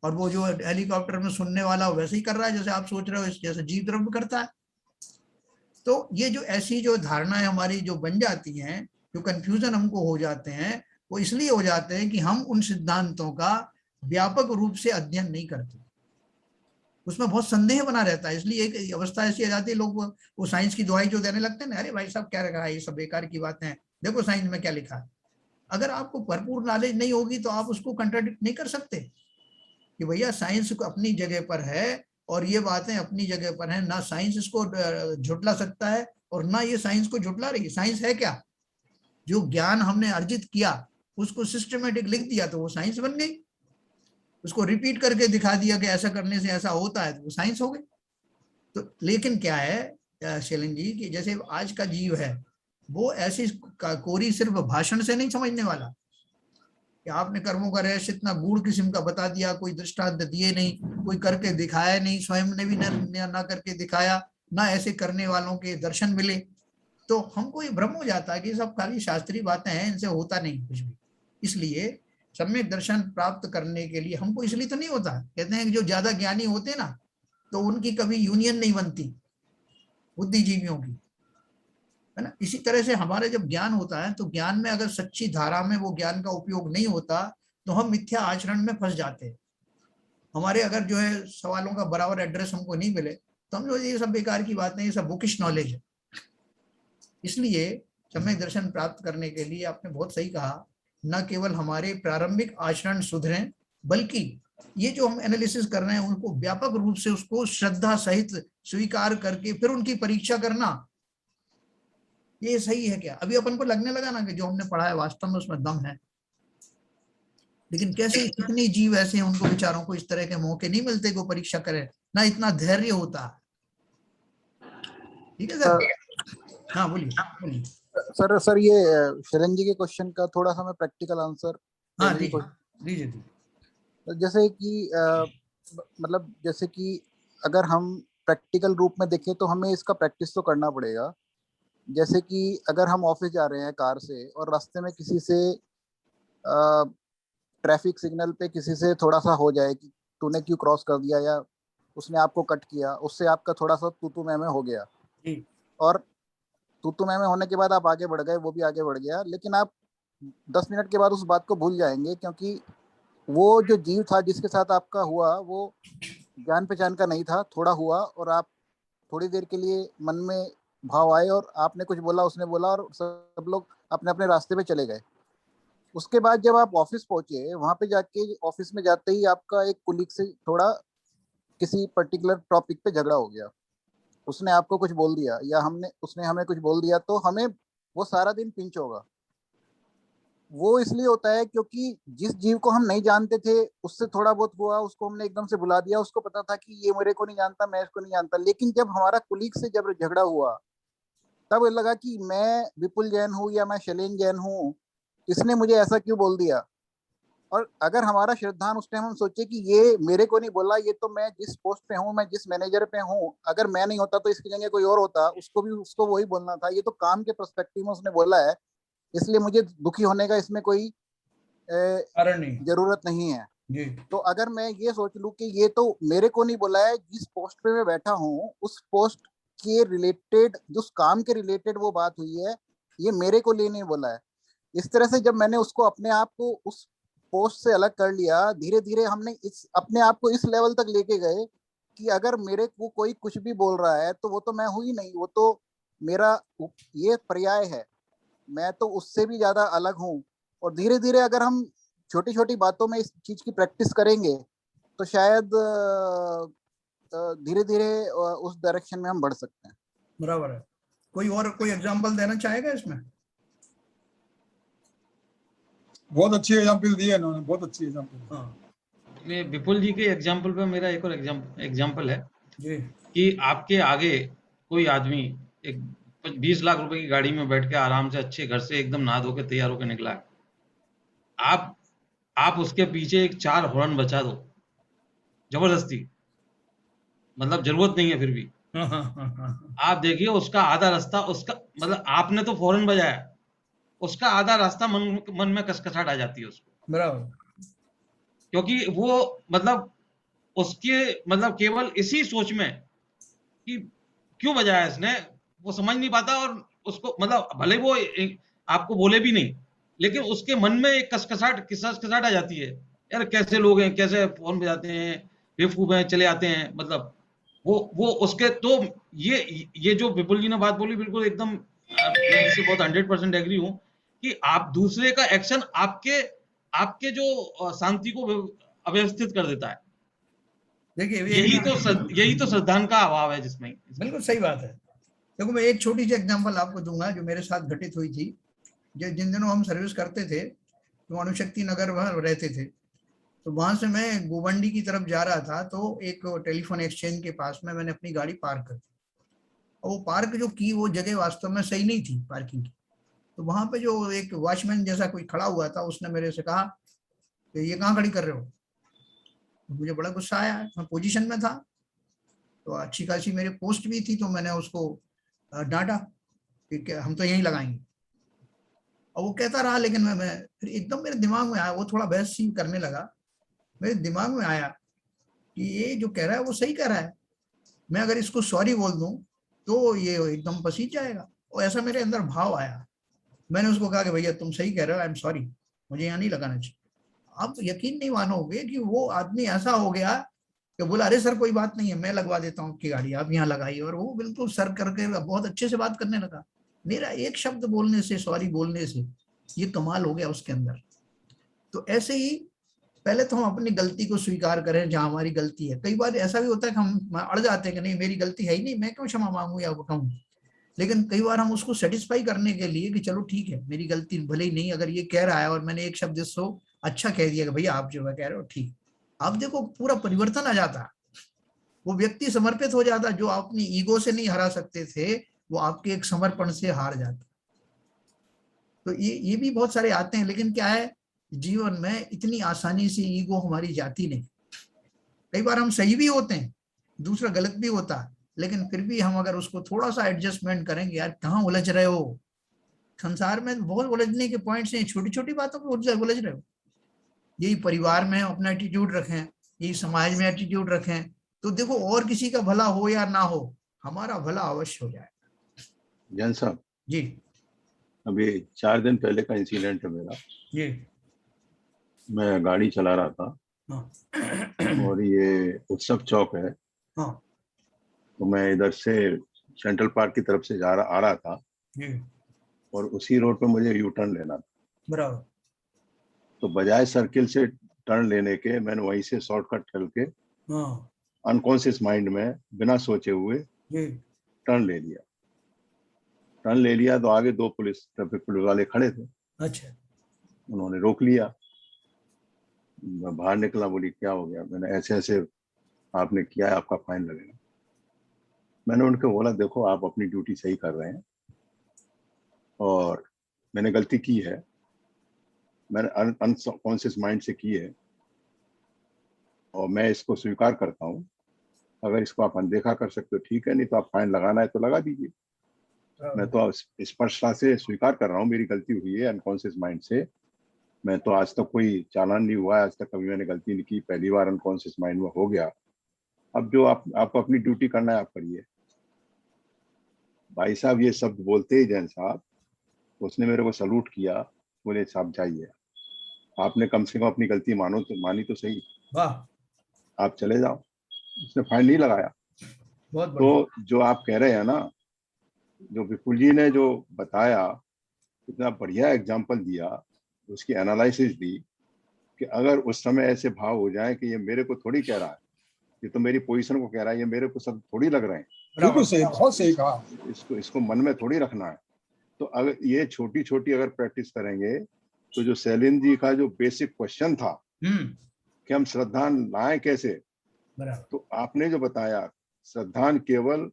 और वो जो हेलीकॉप्टर में सुनने वाला वैसे ही कर रहा है जैसे आप सोच रहे हो, जैसे जीव द्रव्य करता है। तो ये जो ऐसी जो धारणाएं हमारी जो बन जाती हैं, जो कंफ्यूजन हमको हो जाते हैं, वो इसलिए हो जाते हैं कि हम उन सिद्धांतों का व्यापक रूप से अध्ययन नहीं करते। उसमें बहुत संदेह बना रहता है। इसलिए एक अवस्था ऐसी आ जाती है, लोग वो साइंस की दुहाई जो देने लगते हैं ना, अरे भाई साहब क्या रखा है, ये सब बेकार की बातें हैं, देखो साइंस में क्या लिखा है। अगर आपको भरपूर नॉलेज नहीं होगी तो आप उसको कंट्राडिक्ट नहीं कर सकते कि भैया साइंस को अपनी जगह पर है और ये बातें अपनी जगह पर हैं, ना साइंस इसको झुटला सकता है और ना ये साइंस को झुटला रही है। साइंस है क्या? जो ज्ञान हमने अर्जित किया उसको सिस्टमेटिक लिख दिया तो वो साइंस बन गई। उसको रिपीट करके दिखा दिया कि ऐसा करने से ऐसा होता है तो वो साइंस हो गई। तो लेकिन क्या है शैलेंद्र जी, कि जैसे आज का जीव है वो ऐसी कोरी सिर्फ भाषण से नहीं समझने वाला कि आपने कर्मों का रहस्य इतना गूढ़ किस्म का बता दिया, कोई दृष्टांत दिए नहीं, कोई करके दिखाया नहीं, स्वयं ने भी ना करके दिखाया, ना ऐसे करने वालों के दर्शन मिले, तो हमको ये भ्रम हो जाता है कि सब खाली शास्त्रीय बातें हैं, इनसे होता नहीं कुछ भी। इसलिए सम्यक दर्शन प्राप्त करने के लिए हमको इसलिए तो नहीं होता। कहते हैं कि जो ज्यादा ज्ञानी होते हैं ना तो उनकी कभी यूनियन नहीं बनती बुद्धिजीवियों की, है ना। इसी तरह से हमारे जब ज्ञान होता है तो ज्ञान में अगर सच्ची धारा में वो ज्ञान का उपयोग नहीं होता तो हम मिथ्या आचरण में फंस जाते हैं। हमारे अगर जो है सवालों का बराबर एड्रेस हमको नहीं मिले तो हम जो ये सब बेकार की बात नहीं, ये सब बुकिश नॉलेज है। इसलिए सम्यक दर्शन प्राप्त करने के लिए आपने बहुत सही कहा, न केवल हमारे प्रारंभिक आचरण सुधरें, बल्कि ये जो हम एनालिसिस कर रहे हैं उनको व्यापक रूप से उसको श्रद्धा सहित स्वीकार करके फिर उनकी परीक्षा करना, ये सही है क्या? अभी अपन को लगने लगा ना कि जो हमने पढ़ा है वास्तव में उसमें दम है, लेकिन कैसे कितने जीव ऐसे हैं उनको बेचारों को इस तरह के मौके नहीं मिलते को परीक्षा करें, ना इतना धैर्य होता। ठीक है सर? हाँ बोलिए। सर ये शरण जी के क्वेश्चन का थोड़ा सा मैं प्रैक्टिकल आंसर दीजिए। जैसे कि मतलब जैसे कि अगर हम प्रैक्टिकल रूप में देखें तो हमें इसका प्रैक्टिस तो करना पड़ेगा। जैसे कि अगर हम ऑफिस जा रहे हैं कार से और रास्ते में किसी से ट्रैफिक सिग्नल पे किसी से थोड़ा सा हो जाए कि तूने क्यों क्रॉस कर दिया या उसने आपको कट किया, उससे आपका थोड़ा सा तू मैं हो गया और तू मैं होने के बाद आप आगे बढ़ गए, वो भी आगे बढ़ गया, लेकिन आप 10 मिनट के बाद उस बात को भूल जाएंगे क्योंकि वो जो जीव था जिसके साथ आपका हुआ वो जान पहचान का नहीं था, थोड़ा हुआ और आप थोड़ी देर के लिए मन में भाव आए और आपने कुछ बोला, उसने बोला और सब लोग अपने अपने रास्ते पे चले गए। उसके बाद जब आप ऑफिस पहुंचे, वहां पे जाके ऑफिस में जाते ही आपका एक कुलीग से थोड़ा किसी पर्टिकुलर टॉपिक पे झगड़ा हो गया, उसने आपको कुछ बोल दिया या उसने हमें कुछ बोल दिया, तो हमें वो सारा दिन पिंच होगा। वो इसलिए होता है क्योंकि जिस जीव को हम नहीं जानते थे उससे थोड़ा बहुत हुआ, उसको हमने एकदम से बुला दिया, उसको पता था कि ये मेरे को नहीं जानता, मैं इसको नहीं जानता, लेकिन जब हमारा कुलीग से जब झगड़ा हुआ तब लगा कि मैं विपुल जैन हूँ या मैं शैलेन जैन हूँ, इसने मुझे ऐसा क्यों बोल दिया। और अगर हमारा श्रद्धान उस टाइम हम सोचे कि ये मेरे को नहीं बोला, ये तो मैं जिस पोस्ट पे हूँ, मैं जिस मैनेजर पे हूँ, अगर मैं नहीं होता तो इसकी जगह कोई और होता, उसको वही बोलना था, ये तो काम के पर्सपेक्टिव में उसने बोला है, इसलिए मुझे दुखी होने का इसमें कोई जरूरत नहीं है जी। तो अगर मैं ये सोच लूं कि ये तो मेरे को नहीं बोला है, जिस पोस्ट पे मैं बैठा हूँ उस पोस्ट के रिलेटेड, उस काम के रिलेटेड वो बात हुई है, ये मेरे को लिए नहीं बोला है। इस तरह से जब मैंने उसको अपने आप को उस पोस्ट से अलग कर लिया, धीरे धीरे हमने अपने आप को इस लेवल तक लेके गए कि अगर मेरे को कोई कुछ भी बोल रहा है तो वो तो मैं हूँ ही नहीं, वो तो मेरा ये पर्याय है, मैं तो उससे भी ज्यादा अलग हूँ। और धीरे धीरे अगर हम छोटी छोटी बातों में इस चीज की प्रैक्टिस करेंगे तो शायद धीरे धीरे उस डायरेक्शन में हम बढ़ सकते हैं। बराबर है। कोई एग्जांपल देना चाहेगा इसमें? बहुत अच्छी एग्जांपल दी है इन्होंने, बहुत अच्छी एग्जांपल। हाँ, विपुल जी के एग्जांपल पे मेरा एक और एग्जांपल है जी कि आपके आगे कोई आदमी एक 20 लाख रुपए की गाड़ी में बैठ के आराम से अच्छे घर से एकदम नहा धो के तैयार होकर निकला है, आप उसके पीछे एक 4 हॉर्न बचा दो जबरदस्ती, मतलब जरूरत नहीं है फिर भी आप देखिए उसका आधा रास्ता, उसका मतलब आपने तो फौरन बजाया, उसका आधा रास्ता मन में कसकसाहट आ जाती है उसको, बराबर, क्योंकि वो मतलब उसके मतलब केवल इसी सोच में कि क्यों बजाया इसने, वो समझ नहीं पाता और उसको मतलब भले वो आपको बोले भी नहीं, लेकिन उसके मन में एक कसकसाहट आ जाती है, यार कैसे लोग हैं, कैसे फोन बजाते हैं, बेवकूफ हैं, चले आते हैं, मतलब वो उसके तो ये जो विपुल जी ने बात बोली बिल्कुल एकदम मैं इससे बहुत 100% एग्री हूं कि आप दूसरे का एक्शन आपके जो शांति को अव्यवस्थित कर देता है। देखिए यही तो श्रद्धान का अभाव है जिसमें। बिल्कुल सही बात है। देखो मैं एक छोटी सी एग्जांपल आपको दूंगा जो मेरे साथ घटित हुई थी। जिन दिनों हम सर्विस करते थे तो अणुशक्ति नगर वहाँ रहते थे, तो वहां से मैं गोवंडी की तरफ जा रहा था, तो एक टेलीफोन एक्सचेंज के पास में मैंने अपनी गाड़ी पार्क कर दी और वो पार्क जो की वो जगह वास्तव में सही नहीं थी पार्किंग की। तो वहां पे जो एक वॉचमैन जैसा कोई खड़ा हुआ था उसने मेरे से कहा कि ये कहाँ खड़ी कर रहे हो। तो मुझे बड़ा गुस्सा आया, मैं पोजीशन में था तो अच्छी खासी मेरी पोस्ट भी थी, तो मैंने उसको डांटा कि हम तो यहीं लगाएंगे। और वो कहता रहा, लेकिन मैं फिर एकदम मेरे दिमाग में आया, वो थोड़ा बहस सी करने लगा, मेरे दिमाग में आया कि ये जो कह रहा है वो सही कह रहा है, मैं अगर इसको सॉरी बोल दूं तो ये एकदम पसीज जाएगा। और ऐसा मेरे अंदर भाव आया, मैंने उसको कहा कि भैया तुम सही कह रहे हो, आई एम सॉरी, मुझे यहाँ नहीं लगाना चाहिए। आप यकीन नहीं मानोगे कि वो आदमी ऐसा हो गया कि बोला अरे सर कोई बात नहीं है, मैं लगवा देता हूँ आपकी गाड़ी, आप यहाँ लगाइए। और वो बिल्कुल सर करके बहुत अच्छे से बात करने लगा। मेरा एक शब्द बोलने से, सॉरी बोलने से, ये कमाल हो गया उसके अंदर। तो ऐसे ही पहले तो हम अपनी गलती को स्वीकार करें जहां हमारी गलती है। कई बार ऐसा भी होता है कि हम अड़ जाते हैं कि नहीं मेरी गलती है ही नहीं, मैं क्यों क्षमा मांगू या कहूँ। लेकिन कई बार हम उसको सेटिस्फाई करने के लिए कि चलो ठीक है मेरी गलती भले ही नहीं, अगर ये कह रहा है और मैंने एक शब्द इसको अच्छा कह दिया कि भैया आप जो है कह रहे हो ठीक, आप देखो पूरा परिवर्तन आ जाता। वो व्यक्ति समर्पित हो जाता, जो अपनी ईगो से नहीं हरा सकते थे वो आपके एक समर्पण से हार जाता। तो ये भी बहुत सारे आते हैं। लेकिन क्या है, जीवन में इतनी आसानी से ईगो हमारी जाती नहीं। कई बार हम सही भी होते हैं, दूसरा गलत भी होता है, लेकिन फिर भी हम अगर उसको थोड़ा सा एडजस्टमेंट करेंगे, यार कहाँ उलझ रहे हो, संसार में बहुत उलझने के पॉइंट्स हैं, छोटी छोटी बातों पर उलझ रहे हो। यही परिवार में अपना एटीट्यूड रखें, यही समाज में एटीट्यूड रखें, तो देखो और किसी का भला हो या ना हो, हमारा भला अवश्य हो जाए। जैन साहब जी अभी 4 दिन पहले का इंसिडेंट है मेरा। जी मैं गाड़ी चला रहा था हाँ और ये उत्सव चौक है, हाँ तो मैं इधर से सेंट्रल पार्क की तरफ से आ रहा था जी और उसी रोड पे मुझे यू टर्न लेना था। बराबर। तो बजाय सर्किल से टर्न लेने के मैंने वहीं से शॉर्टकट चल के हाँ अनकॉन्शियस माइंड में बिना सोचे हुए जी टर्न ले लिया। टर्न ले लिया तो आगे 2 ट्रैफिक पुलिस वाले खड़े थे। अच्छा उन्होंने रोक लिया। मैं बाहर निकला, बोली क्या हो गया। मैंने ऐसे ऐसे आपने किया है, आपका फाइन लगेगा। मैंने उनको बोला देखो आप अपनी ड्यूटी सही कर रहे हैं और मैंने गलती की है, मैंने अनकॉन्शियस माइंड से की है और मैं इसको स्वीकार करता हूँ। अगर इसको आप अनदेखा कर सकते हो ठीक है, नहीं तो आप फाइन लगाना है तो लगा दीजिए। मैं तो स्पष्टता से स्वीकार कर रहा हूँ मेरी गलती हुई है अनकॉन्शियस माइंड से। मैं तो आज तक कोई चालान नहीं हुआ है, आज तक कभी मैंने गलती नहीं की, पहली बार अनकॉन्शियस माइंड में हो गया। अब जो आपको अपनी ड्यूटी करना है आप करिए। भाई साहब ये शब्द बोलते ही जैन साहब उसने मेरे को सलूट किया, बोले साहब जाइए, आपने कम से कम अपनी गलती मानी तो सही, वाह आप चले जाओ। उसने फाइन नहीं लगाया। बहुत तो जो आप कह रहे हैं ना, जो विपुल जी ने जो बताया, इतना बढ़िया एग्जाम्पल दिया, उसकी एनालिसिस दी कि अगर उस समय ऐसे भाव हो जाए कि ये मेरे को थोड़ी कह रहा है, ये तो मेरी पोजीशन को कह रहा है, ये मेरे को सब थोड़ी लग रहे हैं, बिल्कुल सही, बहुत सही कहा। इसको मन में थोड़ी रखना है। तो अगर ये छोटी छोटी अगर प्रैक्टिस करेंगे तो जो सैलिन जी का जो बेसिक क्वेश्चन था कि हम श्रद्धान लाएं कैसे, तो आपने जो बताया श्रद्धान केवल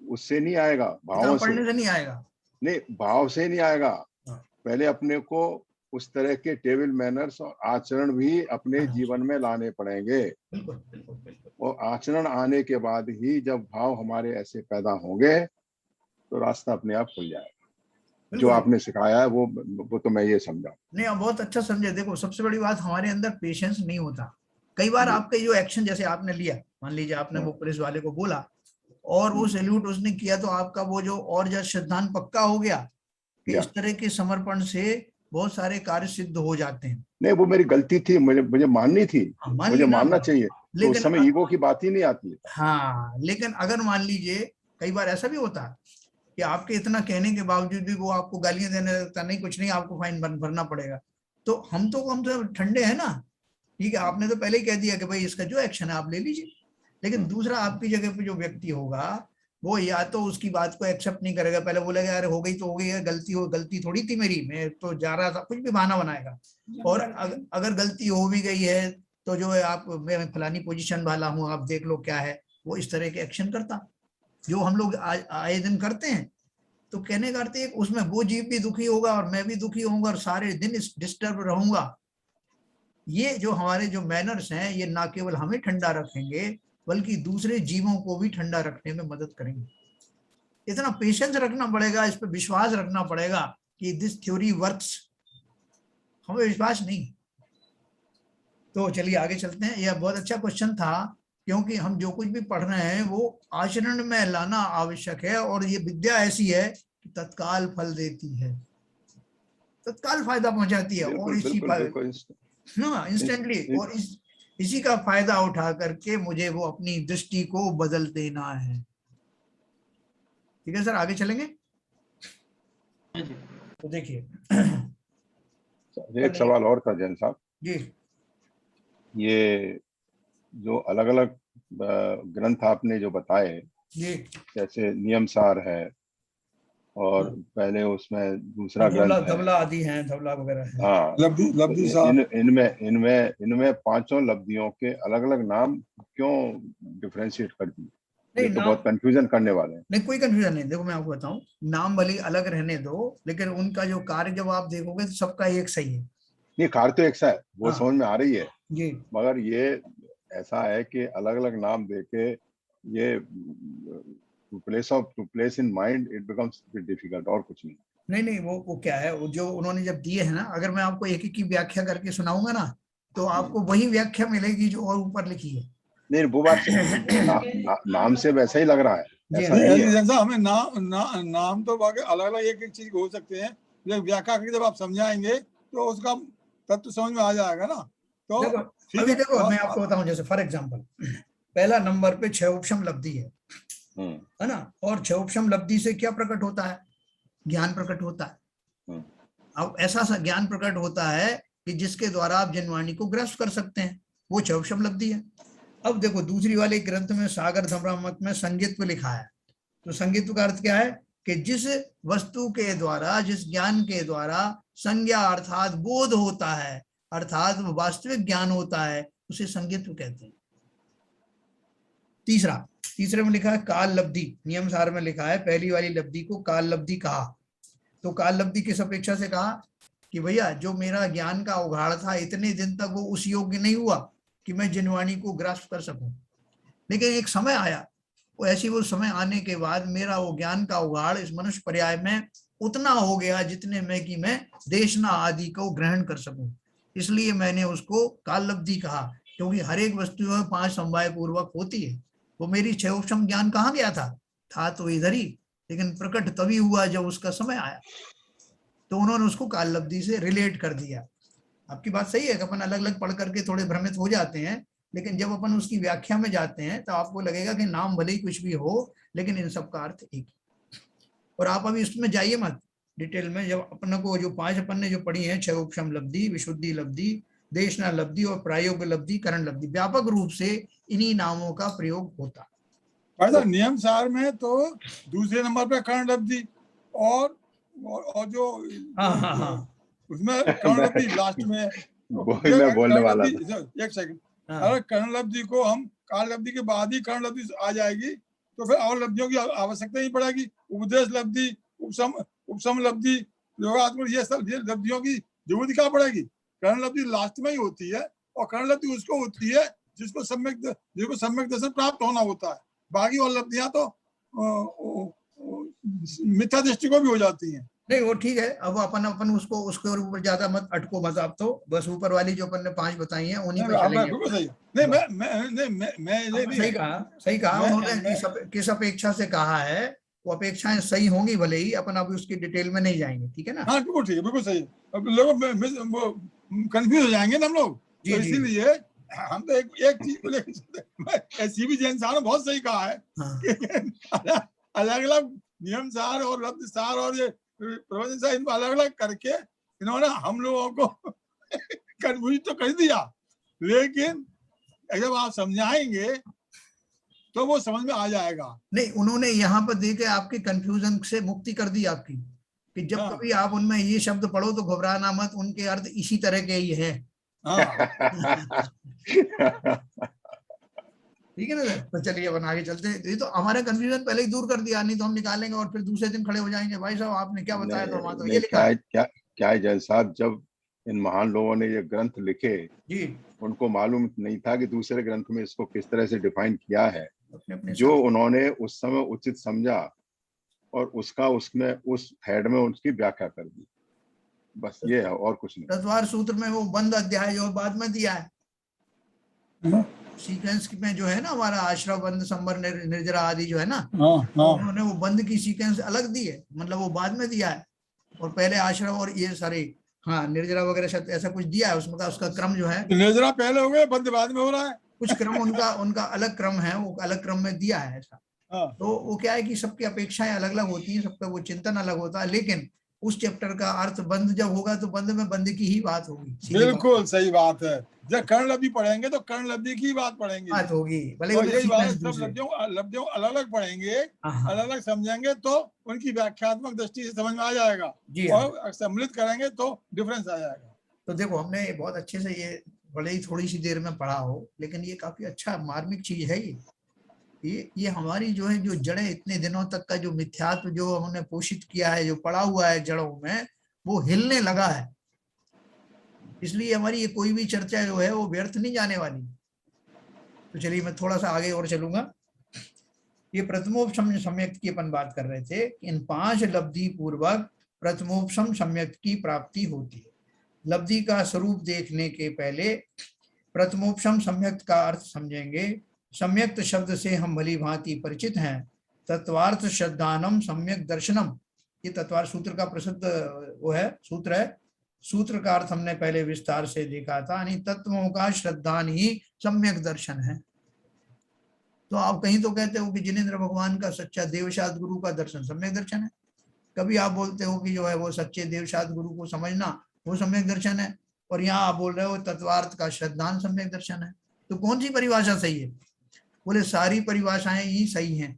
उससे नहीं आएगा, भावों से नहीं आएगा, नहीं भाव से नहीं आएगा। पहले अपने को उस तरह के टेबल मैनर्स और आचरण भी अपने जीवन में लाने पड़ेंगे। और आचरण आने के बाद ही जब भाव हमारे ऐसे पैदा होंगे तो रास्ता अपने आप खुल जाएगा। जो आपने सिखाया है वो तो मैं ये समझा। नहीं आप बहुत अच्छा समझे। देखो सबसे बड़ी बात हमारे अंदर पेशेंस नहीं होता। कई बार आपके जो एक्शन जैसे आपने लिया, मान लीजिए आपने वो पुलिस वाले को बोला और वो सैल्यूट उसने किया, तो आपका वो जो और जो श्रद्धान पक्का हो गया कि इस तरह के समर्पण से बहुत सारे कार्य सिद्ध हो जाते हैं। नहीं वो मेरी गलती थी, मुझे माननी थी, मुझे मानना चाहिए, तो उस समय ईगो की बात ही नहीं आती है। हाँ लेकिन अगर मान लीजिए कई बार ऐसा भी होता है कि आपके इतना कहने के बावजूद भी वो आपको गालियां देने लगता, नहीं कुछ नहीं आपको फाइन भरना पड़ेगा, तो हम तो ठंडे हैं ना, ठीक है आपने तो पहले ही कह दिया कि भाई इसका जो एक्शन है आप ले लीजिए। लेकिन दूसरा आपकी जगह पे जो व्यक्ति होगा वो या तो उसकी बात को एक्सेप्ट नहीं करेगा, पहले बोलेगा यार हो गई तो हो गई है, गलती थोड़ी थी मेरी, मैं तो जा रहा था, कुछ भी बहाना बनाएगा। और अगर गलती हो भी गई है तो जो है आप, मैं फलानी पोजीशन वाला हूँ आप देख लो क्या है, वो इस तरह के एक्शन करता जो हम लोग आए दिन करते हैं। तो कहने का अर्थ है उसमें वो जीव भी दुखी होगा और मैं भी दुखी होऊंगा और सारे दिन डिस्टर्ब रहूंगा। ये जो हमारे जो मैनर्स हैं ये ना केवल हमें ठंडा रखेंगे बल्कि दूसरे जीवों को भी ठंडा रखने में मदद करेंगे। इतना पेशेंस रखना पड़ेगा, इस पर विश्वास रखना पड़ेगा कि दिस थ्योरी वर्क्स। हमें विश्वास नहीं। तो चलिए आगे चलते हैं। यह बहुत अच्छा क्वेश्चन था क्योंकि हम जो कुछ भी पढ़ रहे हैं वो आचरण में लाना आवश्यक है और ये विद्या ऐसी है कि तत्काल फल देती है, तत्काल फायदा पहुंचाती है। और इसी हाँ इंस्टेंटली। और इसी का फायदा उठा करके मुझे वो अपनी दृष्टि को बदल देना है। ठीक है सर, आगे चलेंगे। तो देखिए एक सवाल और था जैन साहब जी। ये जो अलग अलग ग्रंथ आपने जो बताए जी जैसे नियम सार है और पहले उसमें दूसरा ग्रंथ है, धवला आदि है, धवला वगैरह है। हाँ लब्धि सार। इनमें पांचों लब्धियों के अलग अलग नाम क्यों डिफरेंशिएट कर दिए? ये तो बहुत कंफ्यूजन करने वाले हैं। नहीं कोई कंफ्यूजन नहीं, देखो मैं आपको बताऊं, नाम भले अलग रहने दो, लेकिन उनका जो कार्य जब आप देखोगे तो सबका एक सही है। नहीं, कार्य तो एक सा है, वो हाँ। समझ में आ रही है जी। मगर ये ऐसा है कि अलग अलग नाम देके ये to place in mind it becomes difficult, और कुछ नहीं। नहीं वो क्या है, वो जो उन्होंने जब दिए है ना, अगर मैं आपको एक एक की व्याख्या करके सुनाऊंगा ना तो आपको वही व्याख्या मिलेगी जो और ऊपर लिखी है। नहीं वो बात नाम से वैसा ही लग रहा है, ऐसा नहीं है। जैसा हमें नाम तो बाकी अलग अलग एक एक चीज हो सकते हैं, जब व्याख्या करके जब आप समझाएंगे तो उसका तत्व समझ में आ जाएगा ना। तो अभी देखो मैं आपको बताऊं, जैसे फॉर एग्जांपल पहला नंबर पे छह उपशम लब्धि है ना, और छह उपशम लब्धि से क्या प्रकट होता है? ज्ञान प्रकट होता है। अब ऐसा सा ज्ञान प्रकट होता है कि जिसके द्वारा आप जनवाणी को ग्रस्त कर सकते हैं, वो छह उपशम लब्धि है। अब देखो दूसरी वाले ग्रंथ में सागर धर्मामृत में संज्ञत्व लिखा है, तो संज्ञत्व का अर्थ क्या है कि जिस वस्तु के द्वारा, जिस ज्ञान के द्वारा संज्ञा अर्थात बोध होता है, अर्थात वास्तविक ज्ञान होता है, उसे संज्ञत्व कहते हैं। तीसरे में लिखा है काल लब्धि, नियम सार में लिखा है पहली वाली लब्धि को काल लब्धि कहा। तो काल लब्धि किस अपेक्षा से कहा कि भैया जो मेरा ज्ञान का उघाड़ था इतने दिन तक वो उस योग्य नहीं हुआ कि मैं जिनवाणी को ग्रास्प कर सकूं, लेकिन एक समय आया, वो समय आने के बाद मेरा वो ज्ञान का उघाड़ इस मनुष्य पर्याय में उतना हो गया जितने में कि मैं देशना आदि को ग्रहण कर सकूं, इसलिए मैंने उसको काल लब्धि कहा। क्योंकि हर एक वस्तु में 5 समवाय पूर्वक होती है। वो मेरी छह उपशम ज्ञान कहाँ गया था तो इधर ही, लेकिन प्रकट तभी हुआ जब उसका समय आया, तो उन्होंने उसको काल लब्धि से रिलेट कर दिया। आपकी बात सही है कि अपन अलग अलग पढ़ करके थोड़े भ्रमित हो जाते हैं, लेकिन जब अपन उसकी व्याख्या में जाते हैं तो आपको लगेगा कि नाम भले ही कुछ भी हो, लेकिन इन सब का अर्थ एक ही। और आप अभी इसमें जाइए मत डिटेल में, जब अपन को जो 5 अपन ने जो पढ़ी है, छह उपशम लब्धि, विशुद्धि लब्धि, देशना लब्धि और प्रायोग लब्धि, करण लब्धि, व्यापक रूप से इन्हीं नामों का प्रयोग होता है। तो नियम सार में तो दूसरे नंबर पे करण लब्धि और जो उसमें कर्ण लब्धि लास्ट में बोलने वाला एक सेकंड, अगर कर्ण लब्धि को हम काल लब्धि के बाद ही कर्ण लब्धि आ जाएगी तो फिर और लब्धियों की आवश्यकता नहीं पड़ेगी। उपदेश लब्धि, उपसम लब्धि, योगात्मक, ये सब लब्धियों की जरूरत क्या पड़ेगी? कर्ण लब्धि लास्ट में ही होती है, और कर्ण लब्धि उसको होती है जिसको सम्यक दर्शन प्राप्त होना होता है। बाकी और लब्धियां तो मिथ्या दृष्टि को भी हो जाती हैं। नहीं वो ठीक है, अब अपन उसको उसके ऊपर ज्यादा मत अटको मत आप, तो बस ऊपर वाली जो अपन ने 5 बताई हैं उन्हीं पे चलेंगे। नहीं, सही कहा उन्होंने, किस अपेक्षा से कहा है, वो अपेक्षाएं सही होंगी भले ही, अपन अभी उसकी डिटेल में नहीं जाएंगे, ठीक है ना? हाँ बिल्कुल ठीक है, बिल्कुल सही। अब लोग कंफ्यूज हो जाएंगे ना हम लोग, तो इसीलिए हम तो एक चीज को लेकर सीबी जैन साहब ने बहुत सही कहा है कि अलग अलग नियम सार और लब्ध सार और ये प्रवचन सार, इनको अलग अलग करके इन्होंने हम लोगों को कंफ्यूज तो कर दिया, लेकिन जब आप समझाएंगे तो वो समझ में आ जाएगा। नहीं उन्होंने यहाँ पर देके आपके कंफ्यूजन से मुक्ति कर दी आपकी, कि जब कभी आप उनमें ये शब्द पढ़ो तो घबराना मत, उनके अर्थ इसी तरह के ही है। ठीक है ना सर? तो चलिए अपन आगे चलते हैं। ये तो हमारा कंफ्यूजन पहले ही दूर कर दिया, नहीं तो हम निकालेंगे और फिर दूसरे दिन खड़े हो जाएंगे, भाई साहब आपने क्या बताया था वहां, तो ये लिखा है। क्या है जैन साहब, जब इन महान लोगों ने ये ग्रंथ लिखे जी, उनको मालूम नहीं था कि दूसरे ग्रंथ में इसको किस तरह से डिफाइन किया है। अपने जो उन्होंने उस समय उचित समझा और उसका उसमें उस हेड में उसकी व्याख्या कर दी, बस ये है और कुछ नहीं। तत्वार सूत्र में वो बंद अध्याय जो बाद में दिया है, सीक्वेंस में जो है ना हमारा आश्रव बंद संबर निर्जरा आदि जो है ना, उन्होंने वो बंद की सीक्वेंस अलग दी है, मतलब वो बाद में दिया है, और पहले आश्रव और ये सारे हाँ निर्जरा वगैरह शायद ऐसा कुछ दिया है उसमें का, उसका क्रम जो है तो निर्जरा पहले हो गए, बंद बाद में हो रहा है। कुछ क्रम उनका उनका अलग क्रम है, वो अलग क्रम में दिया है ऐसा। हाँ। तो वो क्या है कि सबकी अपेक्षाएं अलग अलग होती हैं, सबका वो चिंतन अलग होता है, लेकिन उस चैप्टर का अर्थ बंध जब होगा तो बंध में बंध की ही बात होगी। बिल्कुल सही बात है। जब कर्ण लब्धि पढ़ेंगे तो कर्ण लब्धि की बात पढ़ेंगे, बात होगी, भले और यही बात सब लब्धियों अलग अलग पढ़ेंगे, अलग अलग समझेंगे तो उनकी व्याख्यात्मक दृष्टि से समझ में आ जाएगा, और सम्मिलित करेंगे तो डिफरेंस आ जाएगा। तो देखो हमने बहुत अच्छे से ये भले ही थोड़ी सी देर में पढ़ा हो, लेकिन ये काफी अच्छा मार्मिक चीज है। ये हमारी जो है जो जड़ें इतने दिनों तक का जो मिथ्यात्व जो हमने पोषित किया है, जो पड़ा हुआ है जड़ों में, वो हिलने लगा है। इसलिए हमारी ये कोई भी चर्चा जो है वो व्यर्थ नहीं जाने वाली। तो चलिए मैं थोड़ा सा आगे और चलूंगा। ये प्रथमोपशम सम्यक्त की अपन बात कर रहे थे, इन 5 लब्धि पूर्वक प्रथमोपशम सम्यक्त की प्राप्ति होती है। लब्धि का स्वरूप देखने के पहले प्रथमोपशम सम्यक्त का अर्थ समझेंगे। सम्यक्त शब्द से हम भली भांति परिचित हैं। तत्वार्थ श्रद्धानम सम्यक दर्शनम, ये तत्वार्थ सूत्र का प्रसिद्ध वो है, सूत्र है। सूत्र का अर्थ हमने पहले विस्तार से देखा था, यानी तत्वों का श्रद्धान ही सम्यक दर्शन है। तो आप कहीं तो कहते हो कि जिनेंद्र भगवान का सच्चा देवशाद गुरु का दर्शन सम्यक दर्शन है, कभी आप बोलते हो कि जो है वो सच्चे देवशाद गुरु को समझना वो सम्यक दर्शन है, और यहाँ आप बोल रहे हो तत्वार्थ का श्रद्धान सम्यक दर्शन है। तो कौन सी परिभाषा सही है? बोले सारी परिभाषाएं ही सही हैं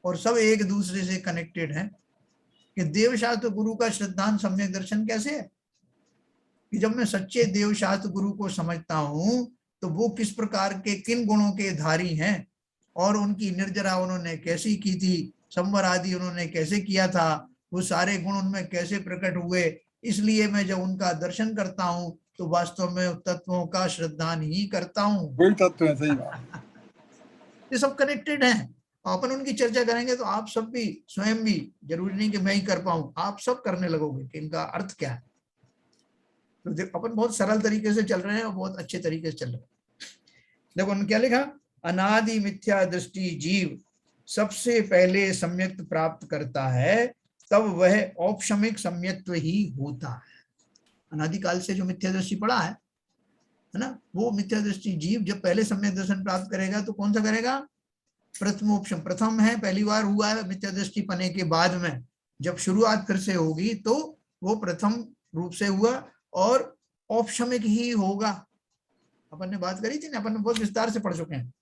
और सब एक दूसरे से कनेक्टेड हैं। कि देवशास्त्र गुरु का श्रद्धान सम्यक दर्शन कैसे है? कि जब मैं सच्चे देवशास्त्र गुरु को समझता हूं तो वो किस प्रकार के किन गुणों के धारी हैं, और उनकी निर्जरा उन्होंने कैसी की थी, संवर आदि उन्होंने कैसे किया था, वो सारे गुण उनमें कैसे प्रकट हुए। इसलिए मैं जब उनका दर्शन करता हूं तो वास्तव में तत्वों का श्रद्धान ही करता हूं। वही तत्व है, सही बात। ये सब कनेक्टेड हैं। अपन उनकी चर्चा करेंगे तो आप सब भी स्वयं भी, जरूरी नहीं कि मैं ही कर पाऊं, आप सब करने लगोगे कि इनका अर्थ क्या है। तो अपन बहुत सरल तरीके से चल रहे हैं और बहुत अच्छे तरीके से चल रहे हैं। देखो उन्होंने क्या लिखा, अनादि मिथ्या दृष्टि जीव सबसे पहले सम्यक्त प्राप्त करता है, तब वह औपशमिक सम्यत्व ही होता है। अनादिकाल से जो मिथ्या दृष्टि पड़ा है ना, वो मिथ्या दृष्टि जीव जब पहले सम्यक दर्शन प्राप्त करेगा तो कौन सा करेगा? प्रथमोपशम, प्रथम है, पहली बार हुआ है मिथ्या दृष्टि पने के बाद में जब शुरुआत फिर से होगी तो वो प्रथम रूप से हुआ और औपशमिक ही होगा। अपन ने बात करी थी ना, अपन ने बहुत विस्तार से पढ़ चुके हैं।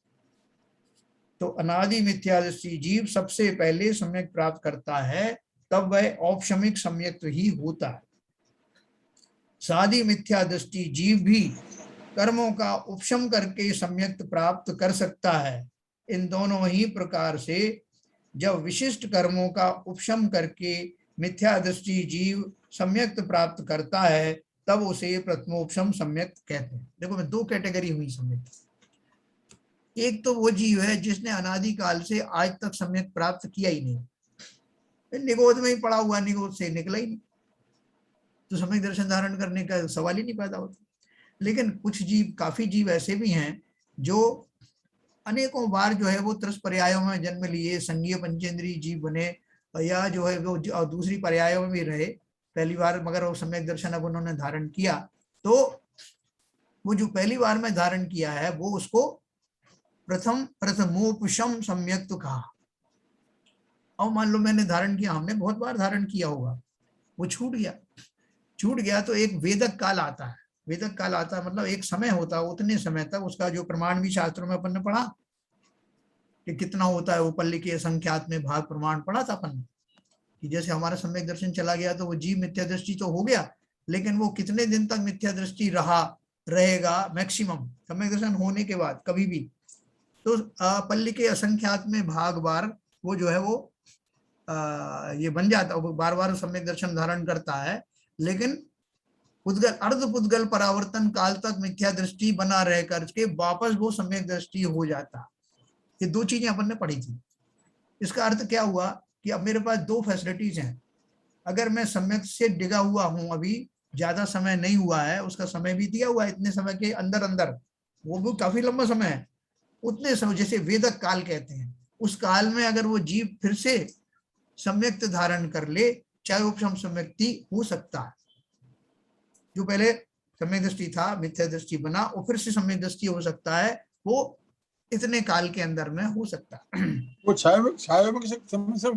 तो अनादि मिथ्या दृष्टि जीव सबसे पहले सम्यक प्राप्त करता है, तब वह औपशमिक सम्यक ही होता है। सादी मिथ्या दृष्टि जीव भी कर्मों का उपशम करके सम्यक्त प्राप्त कर सकता है। इन दोनों ही प्रकार से जब विशिष्ट कर्मों का उपशम करके मिथ्या दृष्टि जीव सम्यक्त प्राप्त करता है तब उसे प्रथमोपशम सम्यक्त कहते हैं। देखो मैं 2 कैटेगरी हुई सम्यक्त। एक तो वो जीव है जिसने अनादिकाल से आज तक सम्यक्त प्राप्त किया ही नहीं, निगोद में ही पड़ा हुआ, निगोद से निकला ही नहीं, तो सम्यक दर्शन धारण करने का सवाल ही नहीं पैदा होता। लेकिन कुछ जीव, काफी जीव ऐसे भी हैं जो अनेकों बार जो है वो त्रस पर्यायों में जन्म लिए, संघीय पंचेंद्रीय जीव बने, या जो है वो दूसरी पर्यायों में भी रहे पहली बार, मगर वो सम्यक दर्शन अब उन्होंने धारण किया तो वो जो पहली बार में धारण किया है वो उसको प्रथमोपशम सम्यक्त कहा। अब मान लो मैंने धारण किया, हमने बहुत बार धारण किया होगा, वो छूट गया तो एक वेदक काल आता है। वेदक काल आता है मतलब एक समय होता है, उतने समय तक उसका जो प्रमाण भी शास्त्रों में अपन ने पढ़ा कि कितना होता है, उपल्ली के संख्यात में भाग प्रमाण पढ़ा था अपन ने कि जैसे हमारा सम्यक दर्शन चला गया तो वो जीव मिथ्या दृष्टि तो हो गया, लेकिन वो कितने दिन तक मिथ्या दृष्टि रहेगा मैक्सिमम सम्यक दर्शन होने के बाद कभी भी, तो पल्ली के असंख्यात में भाग बार वो जो है वो ये बन जाता है, बार बार सम्यक दर्शन धारण करता है। लेकिन पुद्गल अर्ध पुद्गल परावर्तन काल तक मिथ्या दृष्टि बना रह करके वापस वो सम्यक दृष्टि हो जाता। ये 2 चीजें अपन ने पढ़ी थी। इसका अर्थ क्या हुआ कि अब मेरे पास 2 फैसिलिटीज हैं। अगर मैं सम्यक से डिगा हुआ हूं, अभी ज्यादा समय नहीं हुआ है, उसका समय भी दिया हुआ है, इतने समय के अंदर अंदर, वो भी काफी लंबा समय है, उतने समय जैसे वेदक काल कहते हैं, उस काल में अगर वो जीव फिर से सम्यक्त धारण कर ले, चाहे उपशम सम्यक्ति हो सकता है। जो पहले सम्यक दृष्टि था मिथ्या दृष्टि बना और फिर से सम्यक दृष्टि हो सकता है, वो इतने काल के अंदर में हो सकता है। वो